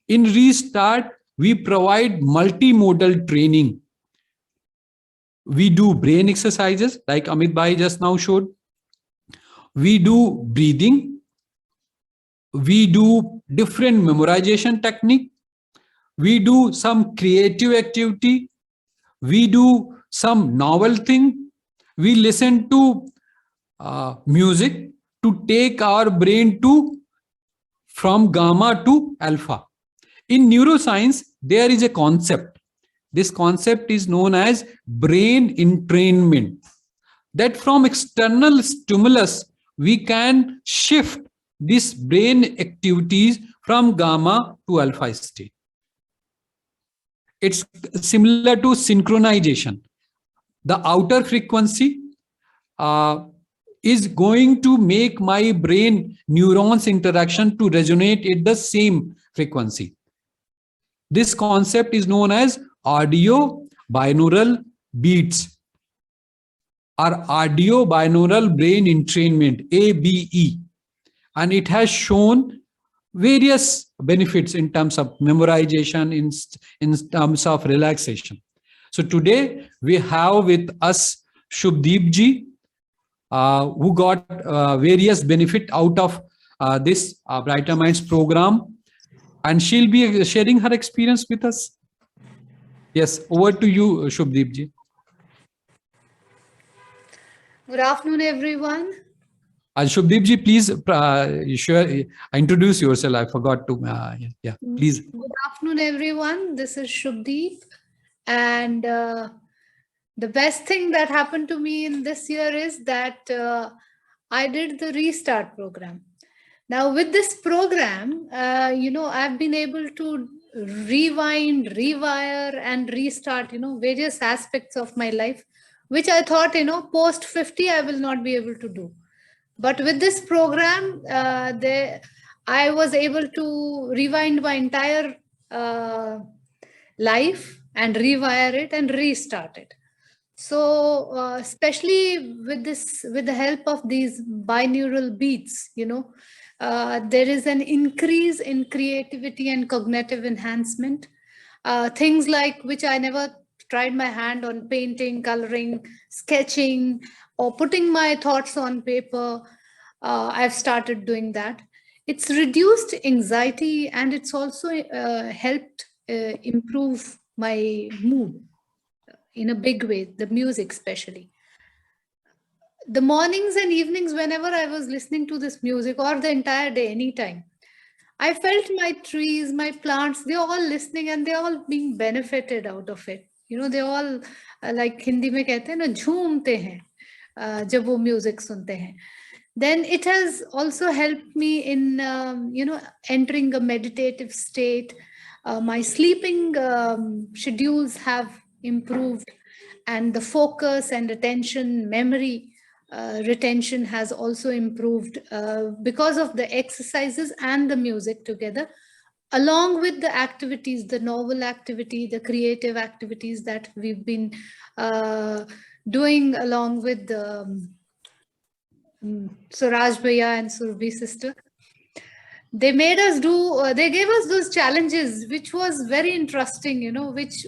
In Restart, we provide multimodal training. We do brain exercises like Amit Bhai just now showed. We do breathing. We do different memorization technique. We do some creative activity. We do some novel thing. We listen to music to take our brain from gamma to alpha. In neuroscience, there is a concept. This concept is known as brain entrainment. That from external stimulus, we can shift these brain activities from gamma to alpha state. It's similar to synchronization. The outer frequency is going to make my brain neurons interaction to resonate at the same frequency. This concept is known as audio binaural beats or audio binaural brain entrainment, ABE. And it has shown various benefits in terms of memorization, in terms of relaxation. So today we have with us Shubdeep ji, who got various benefit out of this Brighter Minds program, and she'll be sharing her experience with us. Yes, over to you, Shubdeep ji. Good afternoon, everyone. Shubdeep ji, please introduce yourself. I forgot to. Yeah, please. Good afternoon, everyone. This is Shubdeep. And the best thing that happened to me in this year is that I did the Restart program. Now, with this program, I've been able to rewind, rewire, and restart, various aspects of my life, which I thought, post 50, I will not be able to do. But with this program, I was able to rewind my entire life and rewire it and restart it. So especially with the help of these binaural beats, there is an increase in creativity and cognitive enhancement. Things like which I never tried my hand on: painting, coloring, sketching, or putting my thoughts on paper. I've started doing that. It's reduced anxiety, and it's also helped improve my mood in a big way, the music especially. The mornings and evenings, whenever I was listening to this music, or the entire day, anytime, I felt my trees, my plants, they're all listening and they're all being benefited out of it. They all, like Hindi में कहते हैं ना, झूमते हैं जब वो music सुनते हैं. Then it has also helped me in, entering a meditative state. My sleeping schedules have improved, and the focus and attention, memory retention has also improved because of the exercises and the music together, along with the activities, the novel activity, the creative activities that we've been doing along with Suraj Bhaiya and Surbhi sister. They made us do, they gave us those challenges, which was very interesting, which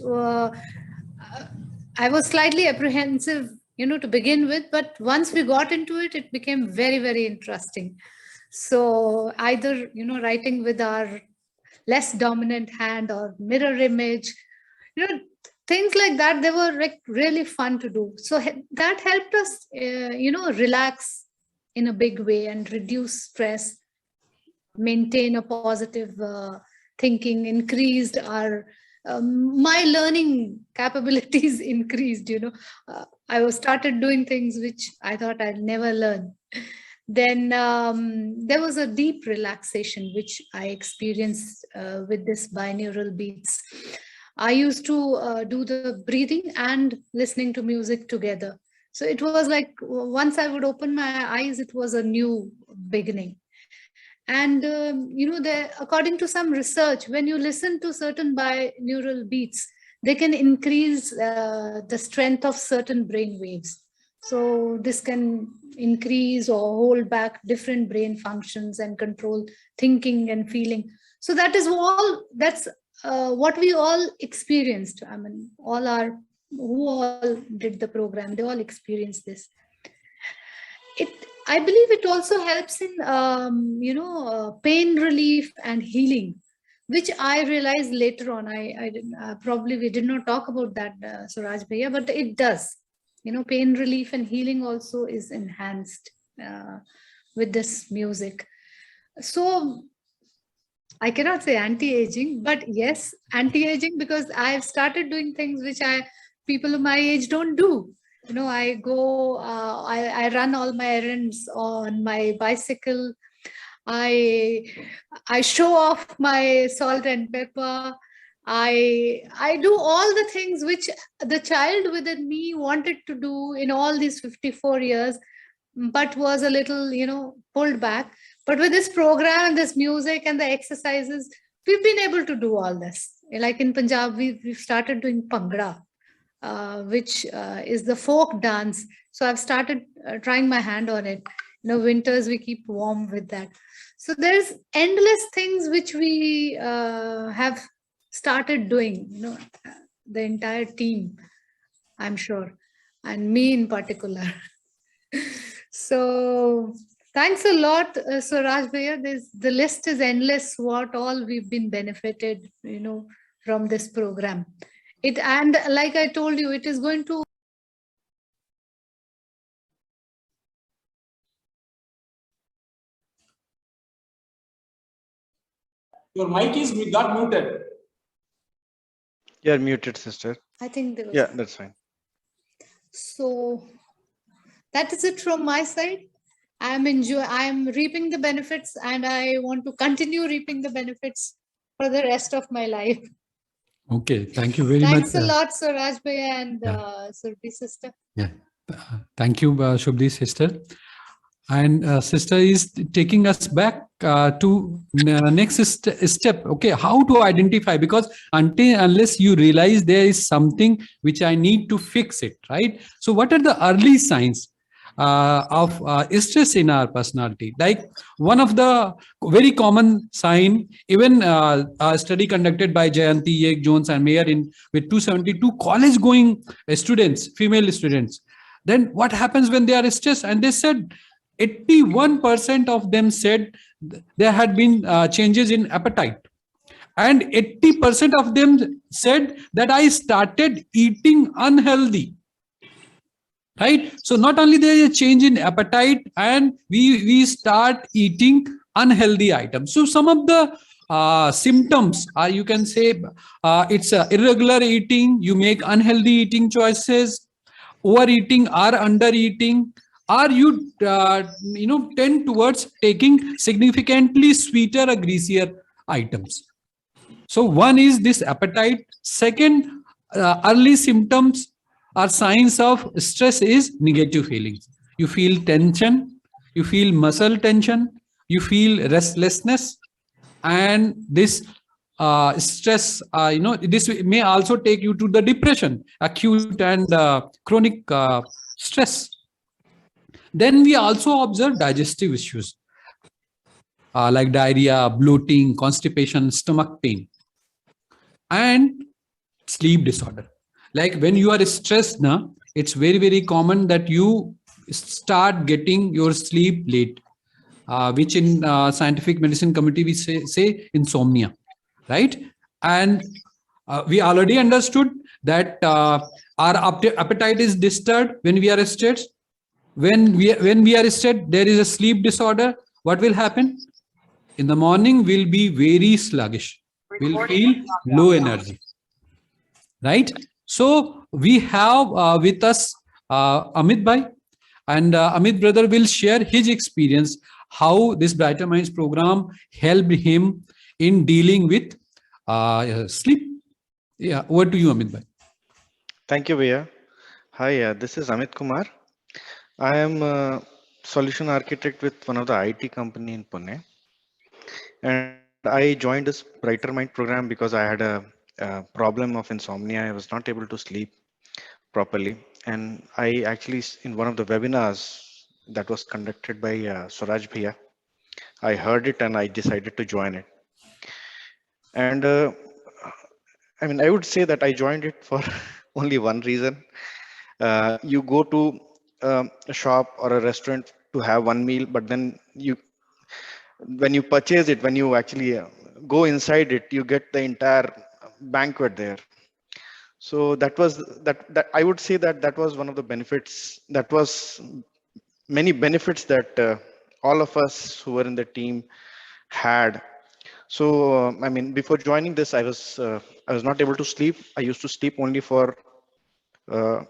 I was slightly apprehensive, to begin with, but once we got into it, it became very, very interesting. So either, writing with our less dominant hand or mirror image, things like that, they were really fun to do. So that helped us, relax in a big way and reduce stress, maintain a positive thinking, increased our, my learning capabilities increased, I was started doing things which I thought I'd never learn. Then there was a deep relaxation, which I experienced with this binaural beats. I used to do the breathing and listening to music together. So it was like, once I would open my eyes, it was a new beginning. And according to some research, when you listen to certain binaural beats, they can increase the strength of certain brain waves. So this can increase or hold back different brain functions and control thinking and feeling. So that's what we all experienced. I mean, who all did the program, they all experienced this. I believe it also helps in, pain relief and healing, which I realized later on. Probably we did not talk about that, Suraj Bhaiya, but it does. Pain relief and healing also is enhanced with this music. So I cannot say anti-aging, but yes, anti-aging, because I've started doing things which people of my age don't do. I go, I run all my errands on my bicycle. I show off my salt and pepper. I do all the things which the child within me wanted to do in all these 54 years, but was a little, pulled back. But with this program and this music and the exercises, we've been able to do all this. Like in Punjab, we've started doing Bhangra, which is the folk dance. So I've started trying my hand on it. Winters we keep warm with that. So there's endless things which we have started doing, the entire team, I'm sure, and me in particular. So thanks a lot, Suraj Bhaiya. The list is endless, what all we've been benefited, from this program. And like I told you, it is going to. Your mic is got muted. You're muted, sister. I think there was. Yeah, that's fine. So that is it from my side. I'm reaping the benefits, and I want to continue reaping the benefits for the rest of my life. Okay, thank you very much. Thanks a lot, Suraj Bhaiya and Surbhi sister. Yeah, thank you, Shubhdi sister. And sister is taking us back to next step. Okay, how to identify, because unless you realize there is something which I need to fix it, right? So what are the early signs of stress in our personality? Like one of the very common sign, even a study conducted by Jayanti, Yek, Jones and Mayer with 272 college going students, female students. Then what happens when they are stressed? And they said 81% of them said there had been changes in appetite. And 80% of them said that I started eating unhealthy. Right? So not only there is a change in appetite, and we start eating unhealthy items. So some of the symptoms are, you can say, it's irregular eating, you make unhealthy eating choices, overeating or undereating, or you tend towards taking significantly sweeter or greasier items. So one is this appetite. Second, early symptoms or signs of stress is negative feelings. You feel tension, you feel muscle tension, you feel restlessness, and this stress, this may also take you to the depression, acute and chronic stress. Then we also observe digestive issues like diarrhea, bloating, constipation, stomach pain, and sleep disorder. Like when you are stressed now, it's very, very common that you start getting your sleep late, which in scientific medicine community we say insomnia, right? And we already understood that our appetite is disturbed when we are stressed. When we are stressed, there is a sleep disorder. What will happen? In the morning, we'll be very sluggish. We'll feel low energy, right? So we have with us Amit Bhai, and Amit brother will share his experience, how this Brighter Minds program helped him in dealing with sleep. Yeah, over to you, Amit Bhai. Thank you, Bhaiya. Hi, this is Amit Kumar. I am a solution architect with one of the IT company in Pune. And I joined this Brighter Mind program because I had a problem of insomnia. I was not able to sleep properly. And I actually, in one of the webinars that was conducted by Swaraj Bhaiya, I heard it and I decided to join it. And I mean, I would say that I joined it for only one reason. You go to a shop or a restaurant to have one meal, but then when you purchase it, when you actually go inside it, you get the entire banquet there. So that I would say that was one of the benefits. That was many benefits that all of us who were in the team had. So I mean, before joining this, I was not able to sleep. I used to sleep only for 2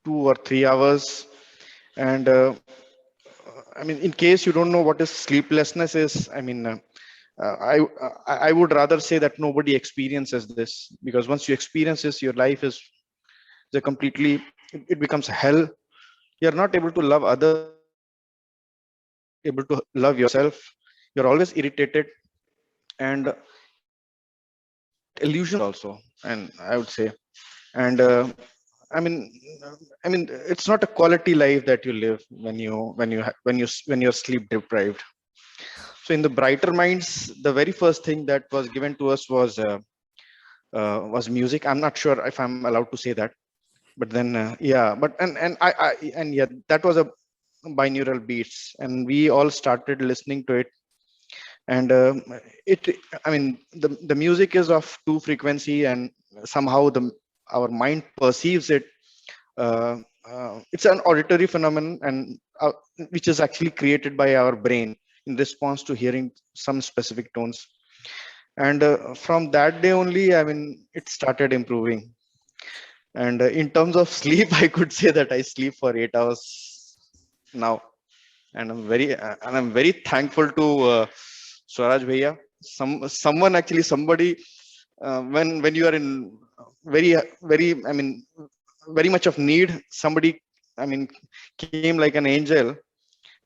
or 3 hours, and I mean, in case you don't know what is sleeplessness is, I mean, I would rather say that nobody experiences this, because once you experience this, your life is a completely, it becomes hell. You're not able to love others, able to love yourself. You're always irritated, and illusion also. And I would say, and I mean, it's not a quality life that you live when you're sleep deprived. So in the Brighter Minds, the very first thing that was given to us was music. I'm not sure if I'm allowed to say that, but then yeah, but and yeah, that was a binaural beats, and we all started listening to it. And I mean, the music is of 2 frequency, and somehow our mind perceives it. It's an auditory phenomenon, and which is actually created by our brain in response to hearing some specific tones. And from that day only, I mean, it started improving. And in terms of sleep, I could say that I sleep for 8 hours now, and I'm very thankful to Swaraj Bhaiya. Somebody, when you are in very, I mean, very much of need, somebody, I mean, came like an angel,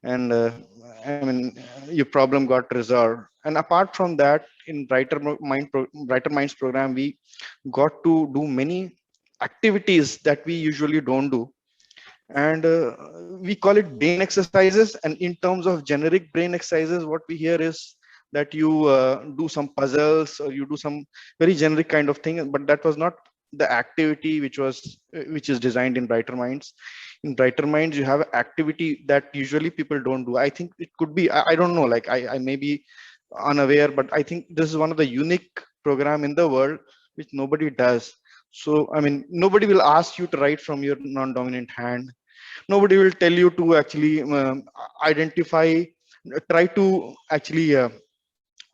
and I mean, your problem got resolved. And apart from that, in Brighter Minds program, we got to do many activities that we usually don't do, and we call it brain exercises. And in terms of generic brain exercises, what we hear is that you do some puzzles, or you do some very generic kind of thing, but that was not the activity which is designed in Brighter Minds. In Brighter Minds, you have an activity that usually people don't do. I think it could be, I don't know, like I may be unaware, but I think this is one of the unique program in the world which nobody does. So I mean, nobody will ask you to write from your non-dominant hand. Nobody will tell you to actually identify, try to actually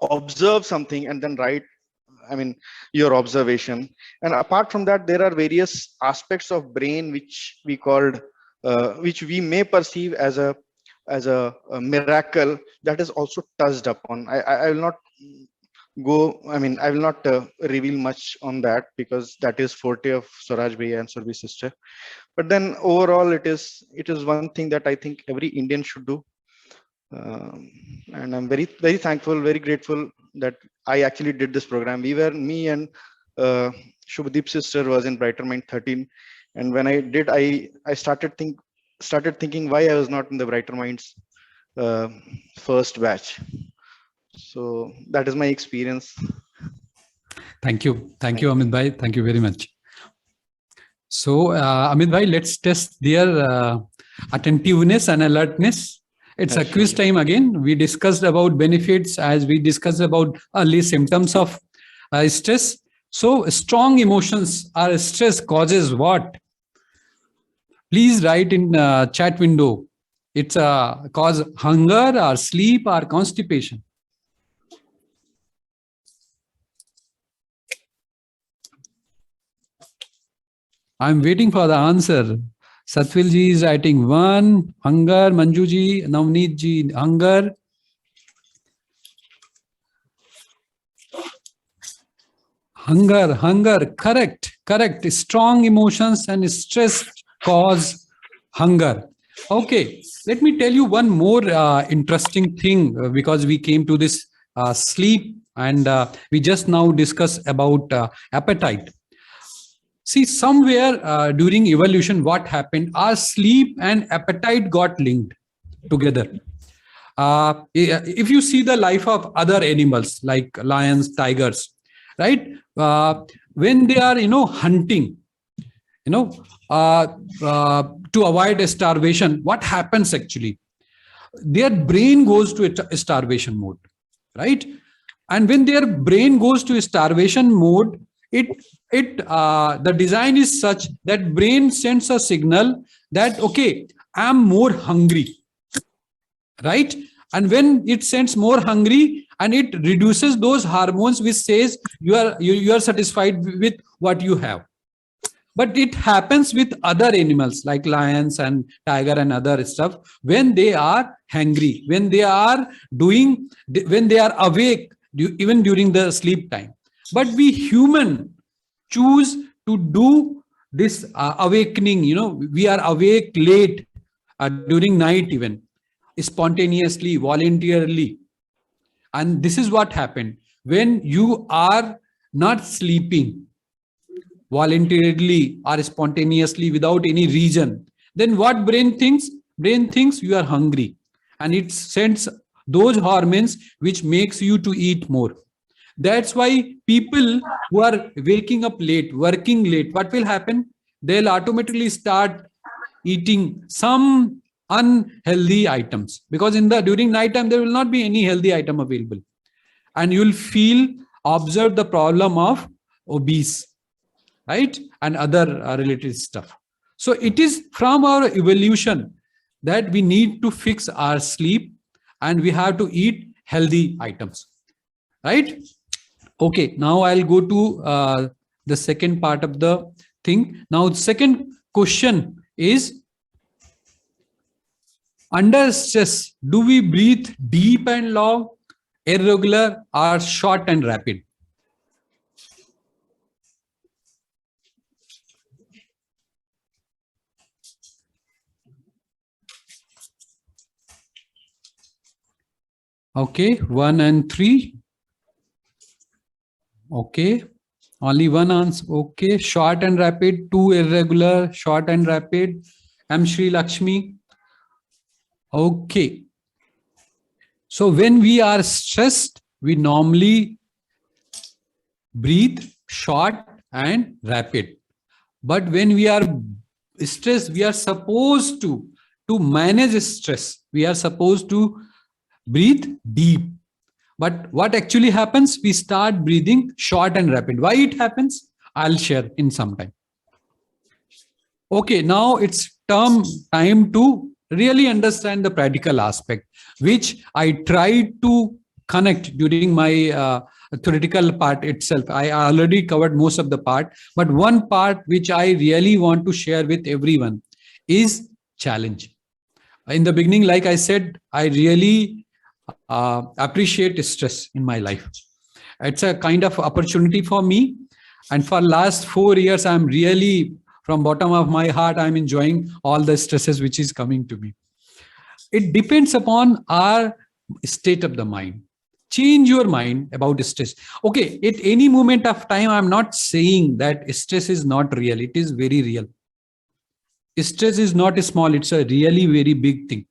observe something and then write, I mean, your observation. And apart from that, there are various aspects of brain which we called, which we may perceive as a miracle that is also touched upon. I will not go, I mean, I will not reveal much on that, because that is forte of Swaraj Bhaiya and Surabhi sister. But then overall, it is one thing that I think every Indian should do. And I'm very, very thankful, very grateful that I actually did this program. Me and Shubhadeep sister was in Brighter Mind 13. And when I did, I started thinking why I was not in the Brighter Minds first batch. So that is my experience. Thank you, Amit Bhai. Thank you very much. So Amit Bhai, let's test their attentiveness and alertness. It's a quiz time again. We discussed about benefits, as we discussed about early symptoms of stress. So strong emotions or stress causes what? Please write in chat window. It's cause hunger or sleep or constipation. I'm waiting for the answer. Satvil ji is writing 1, hunger. Manju ji, Navneet ji, hunger. Hunger, correct. Strong emotions and stress cause hunger. Okay, let me tell you one more interesting thing, because we came to this sleep, and we just now discussed about appetite. See, somewhere during evolution, what happened? Our sleep and appetite got linked together. If you see the life of other animals like lions, tigers, right? When they are, hunting, to avoid starvation, what happens actually? Their brain goes to a starvation mode, right? And when their brain goes to a starvation mode, the design is such that brain sends a signal that, okay, I'm more hungry, right? And when it sends more hungry, and it reduces those hormones which says you are satisfied with what you have. But it happens with other animals like lions and tiger and other stuff when they are hungry, when they are awake, even during the sleep time. But we human choose to do this awakening. We are awake late during night, even spontaneously, voluntarily. And this is what happened when you are not sleeping voluntarily or spontaneously without any reason. Then what brain thinks? Brain thinks you are hungry, and it sends those hormones which makes you to eat more. That's why people who are waking up late, working late, what will happen? They'll automatically start eating some unhealthy items, because during night time there will not be any healthy item available, and you'll observe the problem of obese, right, and other related stuff. So it is from our evolution that we need to fix our sleep, and we have to eat healthy items, right? Okay, now I'll go to the second part of the thing. Now the second question is, under stress, do we breathe deep and long, irregular, or short and rapid? Okay, 1 and 3. Okay, only one answer. Okay, short and rapid, 2 irregular, short and rapid. M. Sri Lakshmi. Okay. So when we are stressed, we normally breathe short and rapid. But when we are stressed, we are supposed to manage stress. We are supposed to breathe deep. But what actually happens? We start breathing short and rapid. Why it happens? I'll share in some time. Okay, now it's time to really understand the practical aspect, which I tried to connect during my theoretical part itself. I already covered most of the part, but one part which I really want to share with everyone is challenge. In the beginning, like I said, I really appreciate stress in my life. It's a kind of opportunity for me. And for last 4 years, I'm really, from bottom of my heart, I'm enjoying all the stresses which is coming to me. It depends upon our state of the mind. Change your mind about stress. Okay, at any moment of time, I'm not saying that stress is not real. It is very real. Stress is not small. It's a really very big thing.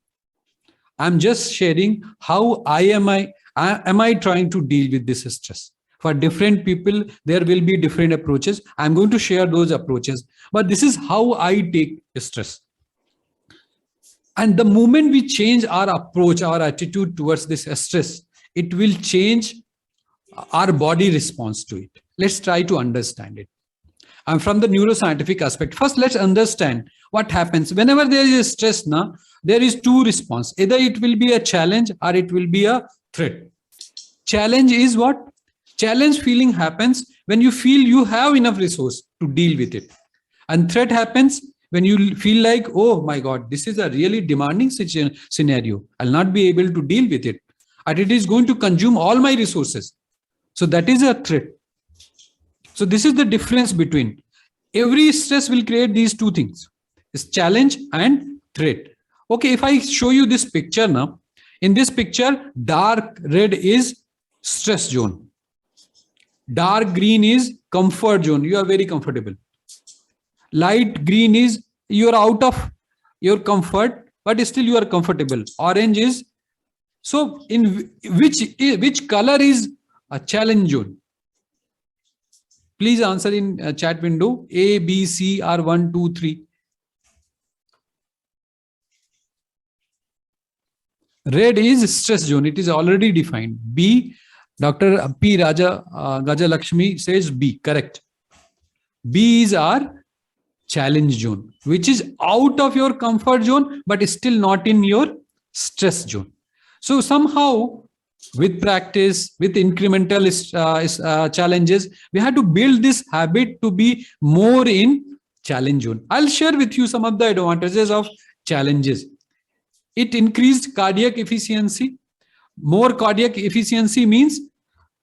I'm just sharing how am I trying to deal with this stress. For different people, there will be different approaches. I'm going to share those approaches, but this is how I take stress. And the moment we change our approach, our attitude towards this stress, it will change our body response to it. Let's try to understand it. And from the neuroscientific aspect, first let's understand what happens whenever there is stress. Now there is two response. Either it will be a challenge or it will be a threat. Challenge is what? Challenge feeling happens when you feel you have enough resource to deal with it. And threat happens when you feel like, oh my God, this is a really demanding scenario. I'll not be able to deal with it. And it is going to consume all my resources. So that is a threat. So this is the difference between every stress will create these two things. It's challenge and threat. Okay, if I show you this picture now, in this picture, dark red is stress zone. Dark green is comfort zone. You are very comfortable. Light green is you are out of your comfort, but still you are comfortable. Orange is, so in which color is a challenge zone? Please answer in chat window. A, B, C, or 1, 2, 3. Red is stress zone. It is already defined. B, Dr. P. Gaja Lakshmi says B. Correct. B is our challenge zone, which is out of your comfort zone, but is still not in your stress zone. So somehow, with practice, with incremental challenges, we have to build this habit to be more in challenge zone. I'll share with you some of the advantages of challenges. It increased cardiac efficiency. More cardiac efficiency means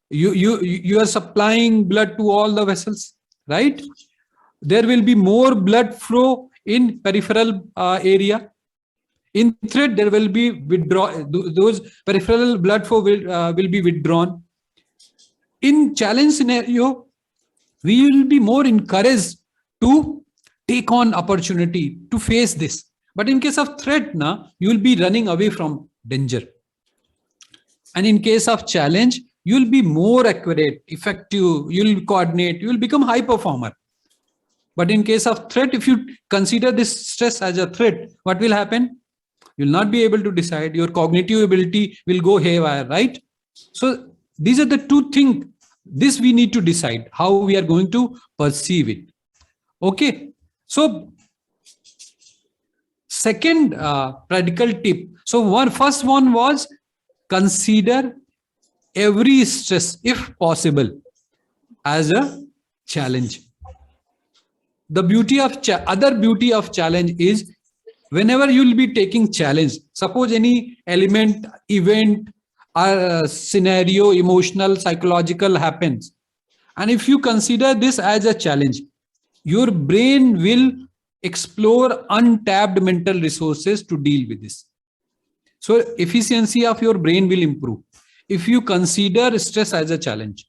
you are supplying blood to all the vessels, right? There will be more blood flow in peripheral area. In thread, there will be those peripheral blood flow will be withdrawn. In challenge scenario, we will be more encouraged to take on opportunity, to face this. But in case of threat, you will be running away from danger. And in case of challenge, you will be more accurate, effective, you will coordinate, you will become high performer. But in case of threat, if you consider this stress as a threat, what will happen? You will not be able to decide. Your cognitive ability will go haywire, right? So these are the two things. This we need to decide how we are going to perceive it. Okay. So second practical tip. So first one was consider every stress, if possible, as a challenge. The beauty of other beauty of challenge is whenever you will be taking challenge, suppose any element, event, or scenario, emotional, psychological happens, and if you consider this as a challenge, your brain will explore untapped mental resources to deal with this. So efficiency of your brain will improve if you consider stress as a challenge.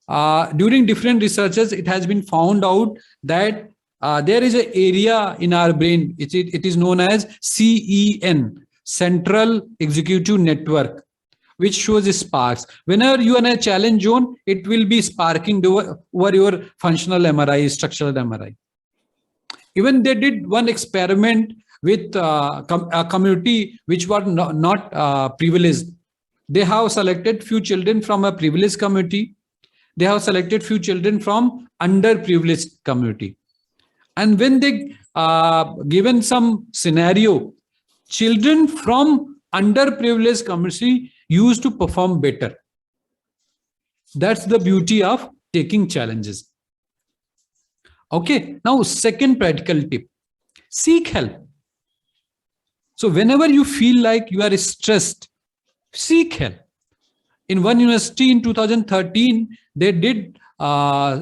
During different researches, it has been found out that there is an area in our brain, it is known as CEN, Central Executive Network, which shows sparks. Whenever you are in a challenge zone, it will be sparking over your functional MRI, structural MRI. Even they did one experiment with a community which were not privileged. They have selected few children from a privileged community. They have selected few children from underprivileged community. And when they given some scenario, children from underprivileged community used to perform better. That's the beauty of taking challenges. Okay, now second practical tip, seek help. So whenever you feel like you are stressed, seek help. In one university in 2013, they did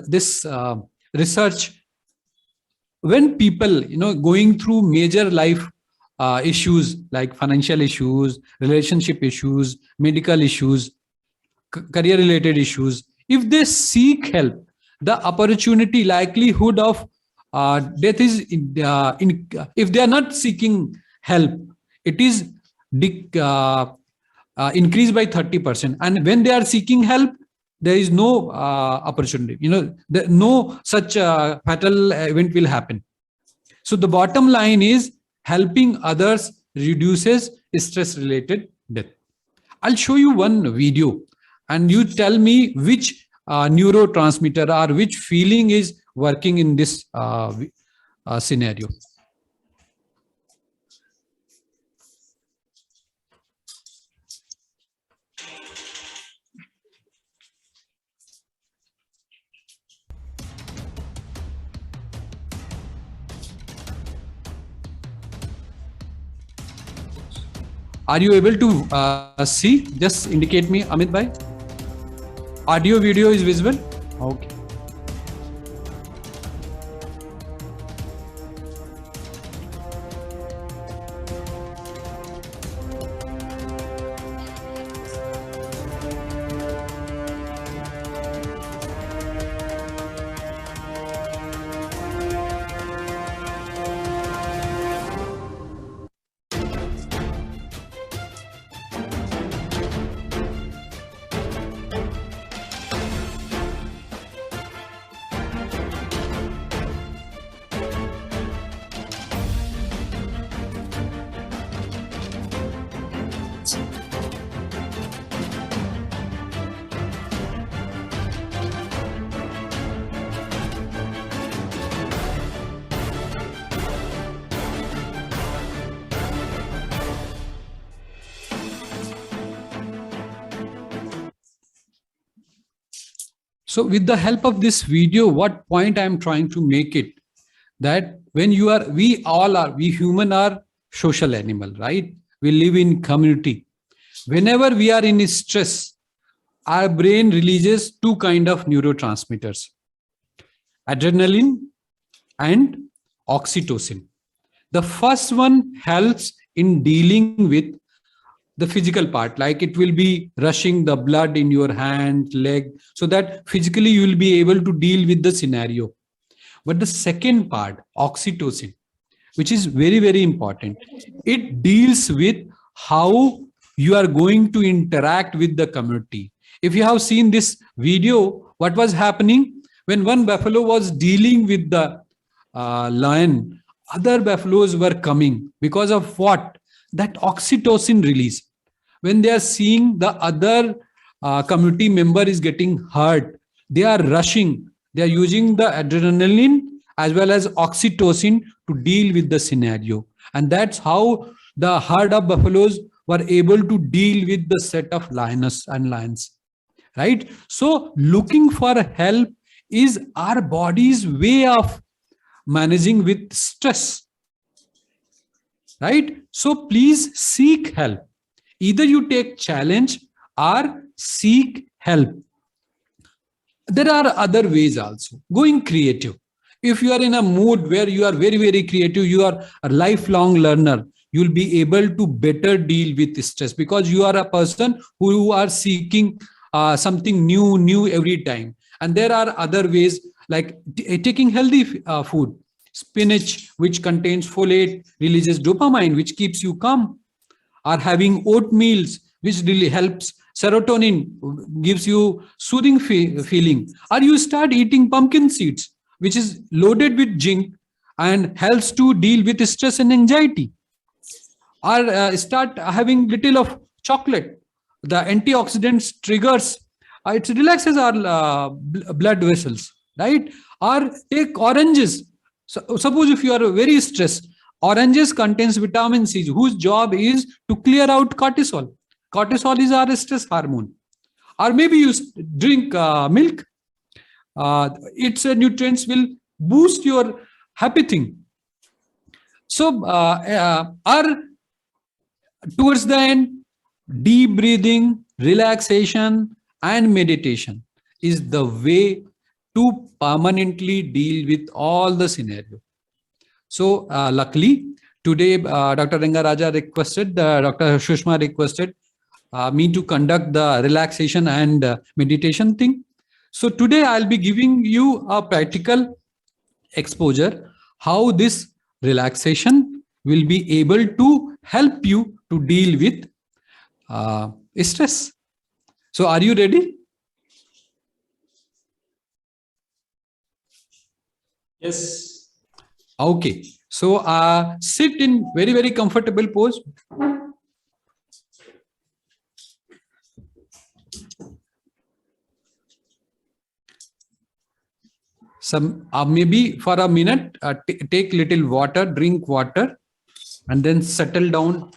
this research. When people, going through major life issues like financial issues, relationship issues, medical issues, career related issues, if they seek help, the opportunity, likelihood of death is, if they are not seeking help, it is increased by 30%. And when they are seeking help, there is no opportunity, no such fatal event will happen. So the bottom line is helping others reduces stress related death. I'll show you one video and you tell me which neurotransmitter or which feeling is working in this scenario. Are you able to see? Just indicate me, Amit bhai. Audio video is visible? Okay. So with the help of this video, what point I am trying to make it, that when we human are social animal, right? We live in community. Whenever we are in stress, our brain releases two kind of neurotransmitters, adrenaline and oxytocin. The first one helps in dealing with the physical part, like it will be rushing the blood in your hand, leg, so that physically you will be able to deal with the scenario. But the second part, oxytocin, which is very, very important, it deals with how you are going to interact with the community. If you have seen this video, what was happening when one buffalo was dealing with the lion, other buffaloes were coming because of what? That oxytocin release. When they are seeing the other community member is getting hurt, they are rushing. They are using the adrenaline as well as oxytocin to deal with the scenario. And that's how the herd of buffaloes were able to deal with the set of lioness and lions, right? So looking for help is our body's way of managing with stress, right? So please seek help. Either you take challenge or seek help. There are other ways also. Going creative. If you are in a mood where you are very, very creative, you are a lifelong learner, you'll be able to better deal with stress because you are a person who are seeking something new every time. And there are other ways like taking healthy food. Spinach, which contains folate, releases dopamine, which keeps you calm. Or having oatmeals, which really helps. Serotonin gives you soothing feeling. Or you start eating pumpkin seeds, which is loaded with zinc and helps to deal with stress and anxiety. Or start having little of chocolate. The antioxidants triggers, it relaxes our blood vessels, right? Or take oranges. So, suppose if you are very stressed, oranges contains vitamin C, whose job is to clear out cortisol. Cortisol is our stress hormone. Or maybe you drink milk. Its nutrients will boost your happy thing. So, towards the end, deep breathing, relaxation, and meditation is the way to permanently deal with all the scenario. So luckily, today Dr. Rangaraja requested, Dr. Sushma requested me to conduct the relaxation and meditation thing. So today I'll be giving you a practical exposure how this relaxation will be able to help you to deal with stress. So are you ready? Yes. Okay. So sit in very, very comfortable pose. Some maybe for a minute, take little water, drink water, and then settle down.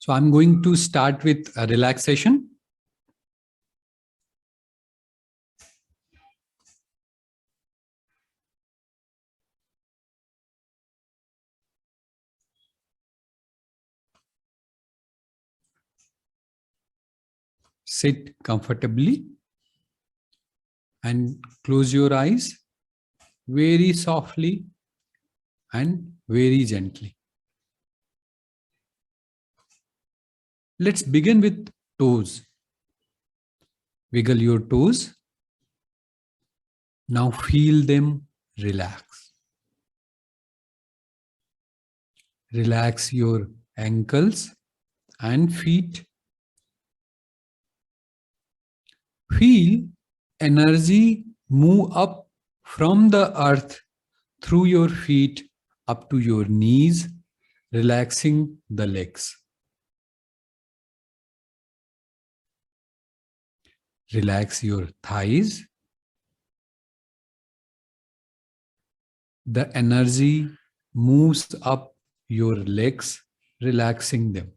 So I'm going to start with a relaxation. Sit comfortably and close your eyes very softly and very gently. Let's begin with toes. Wiggle your toes. Now feel them relax. Relax your ankles and feet. Feel energy move up from the earth through your feet up to your knees, relaxing the legs. Relax your thighs. The energy moves up your legs, relaxing them.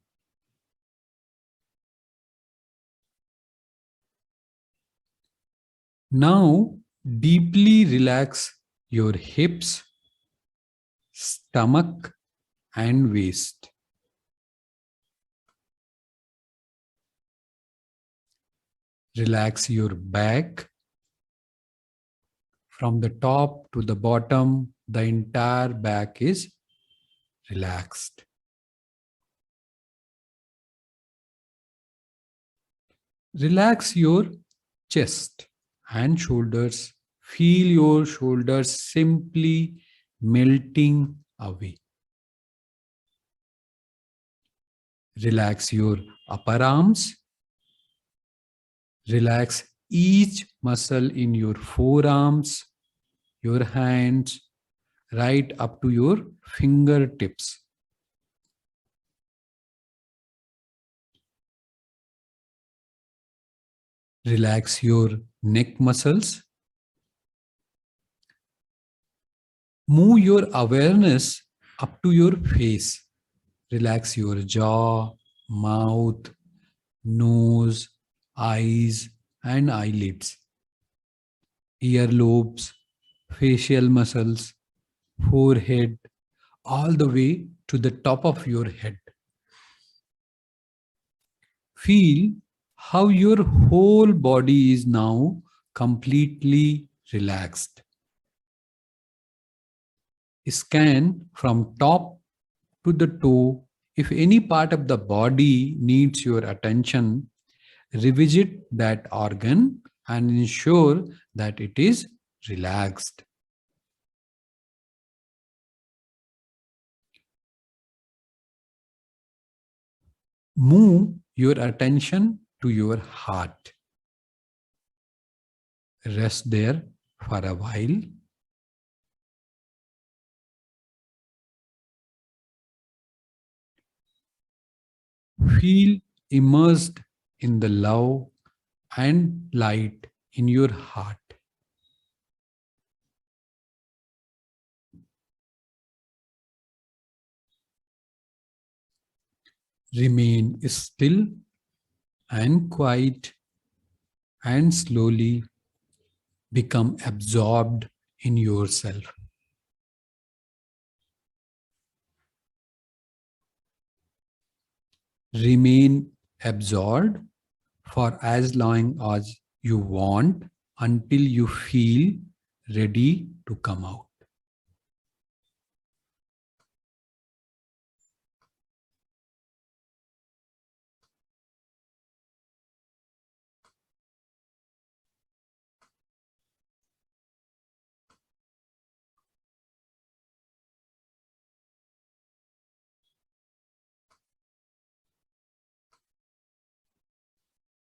Now, deeply relax your hips, stomach, and waist. Relax your back. From the top to the bottom, the entire back is relaxed. Relax your chest and shoulders. Feel your shoulders simply melting away. Relax your upper arms. Relax each muscle in your forearms, your hands, right up to your fingertips. Relax your neck muscles. Move your awareness up to your face. Relax your jaw, mouth, nose, eyes, and eyelids, earlobes, facial muscles, forehead, all the way to the top of your head. Feel how your whole body is now completely relaxed. Scan from top to the toe. If any part of the body needs your attention, revisit that organ and ensure that it is relaxed. Move your attention to your heart. Rest there for a while. Feel immersed in the love and light in your heart. Remain still and quiet and slowly become absorbed in yourself. Remain absorbed for as long as you want until you feel ready to come out.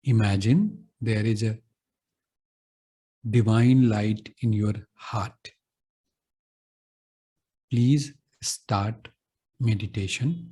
Imagine there is a divine light in your heart. Please start meditation.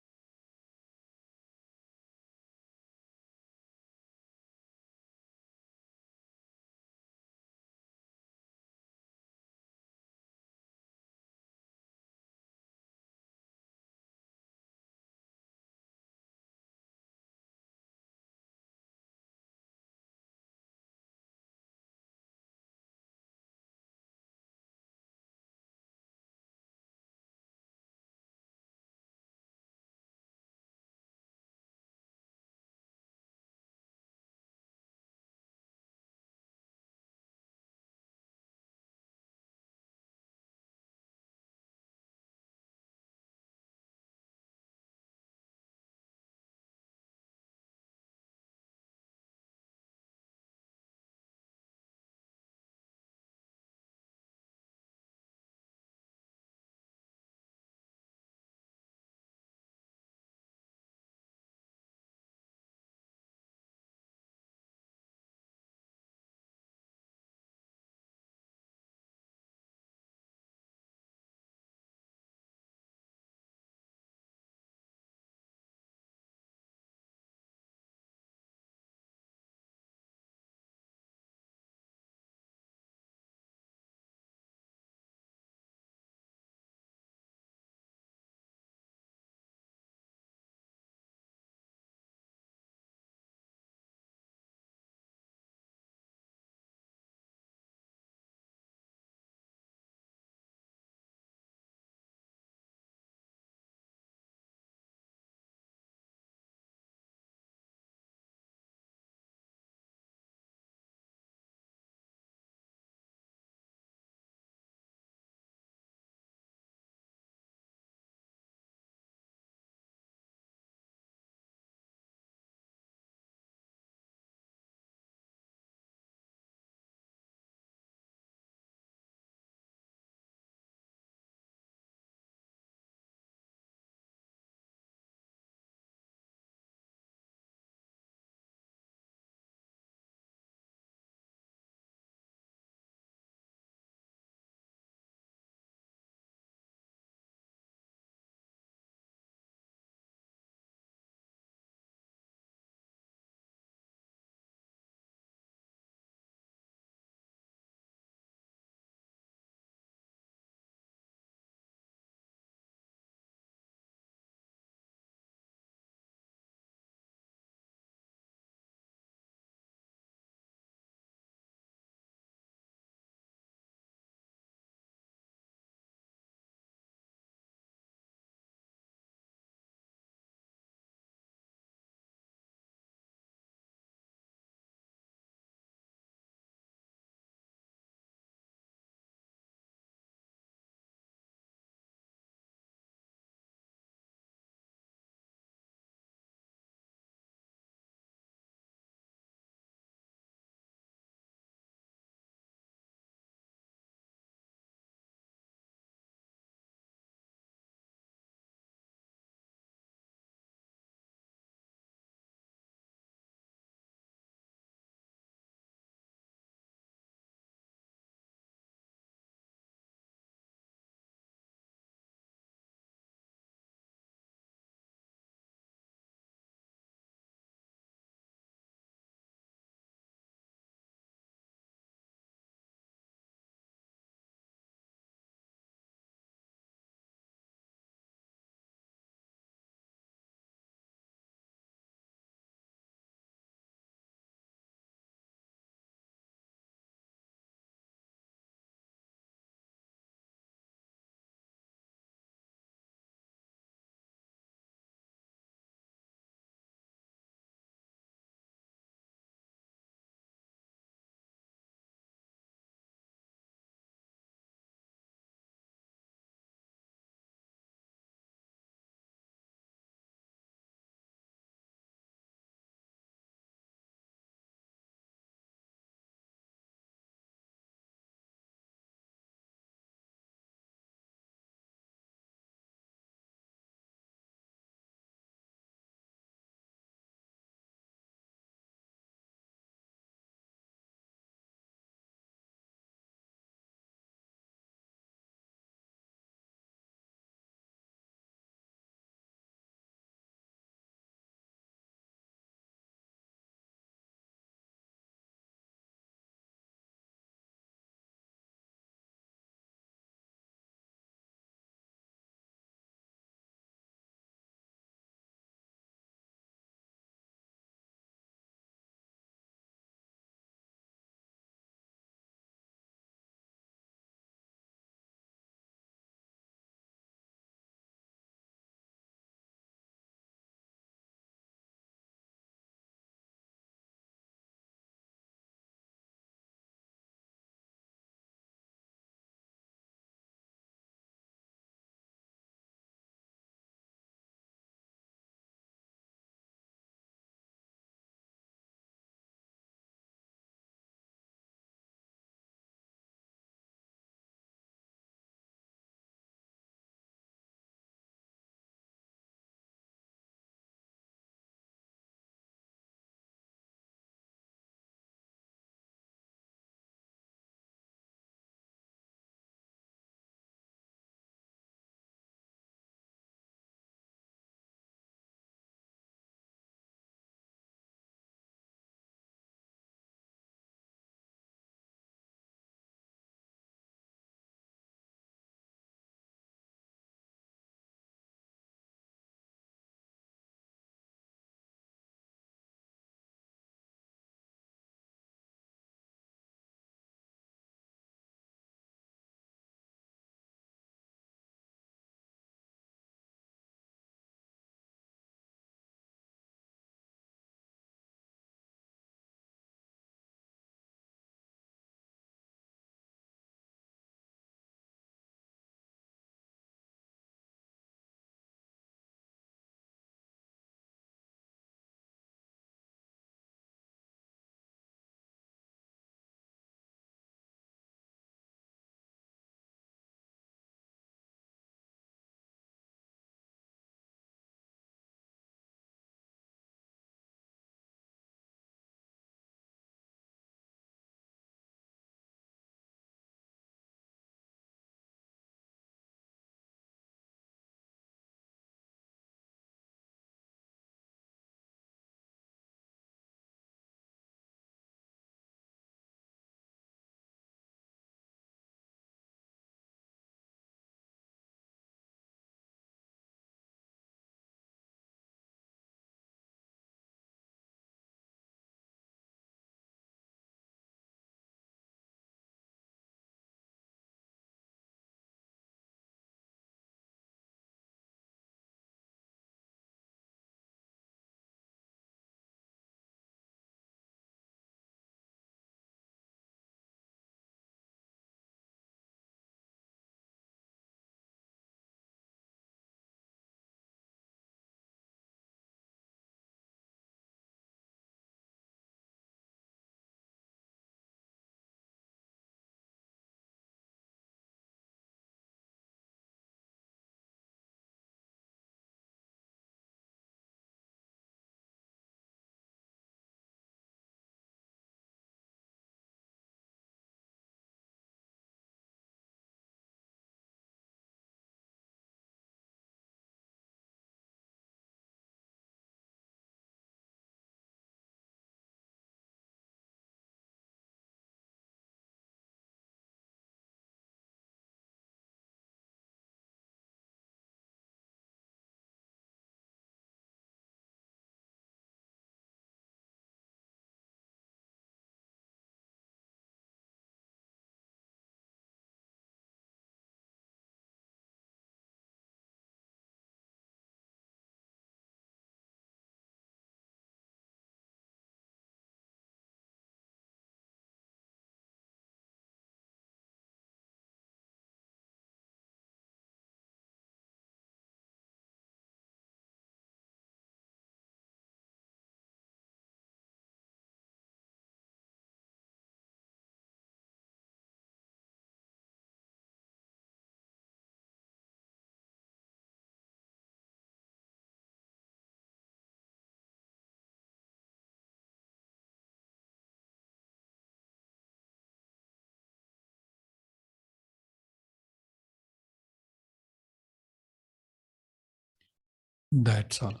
That's all.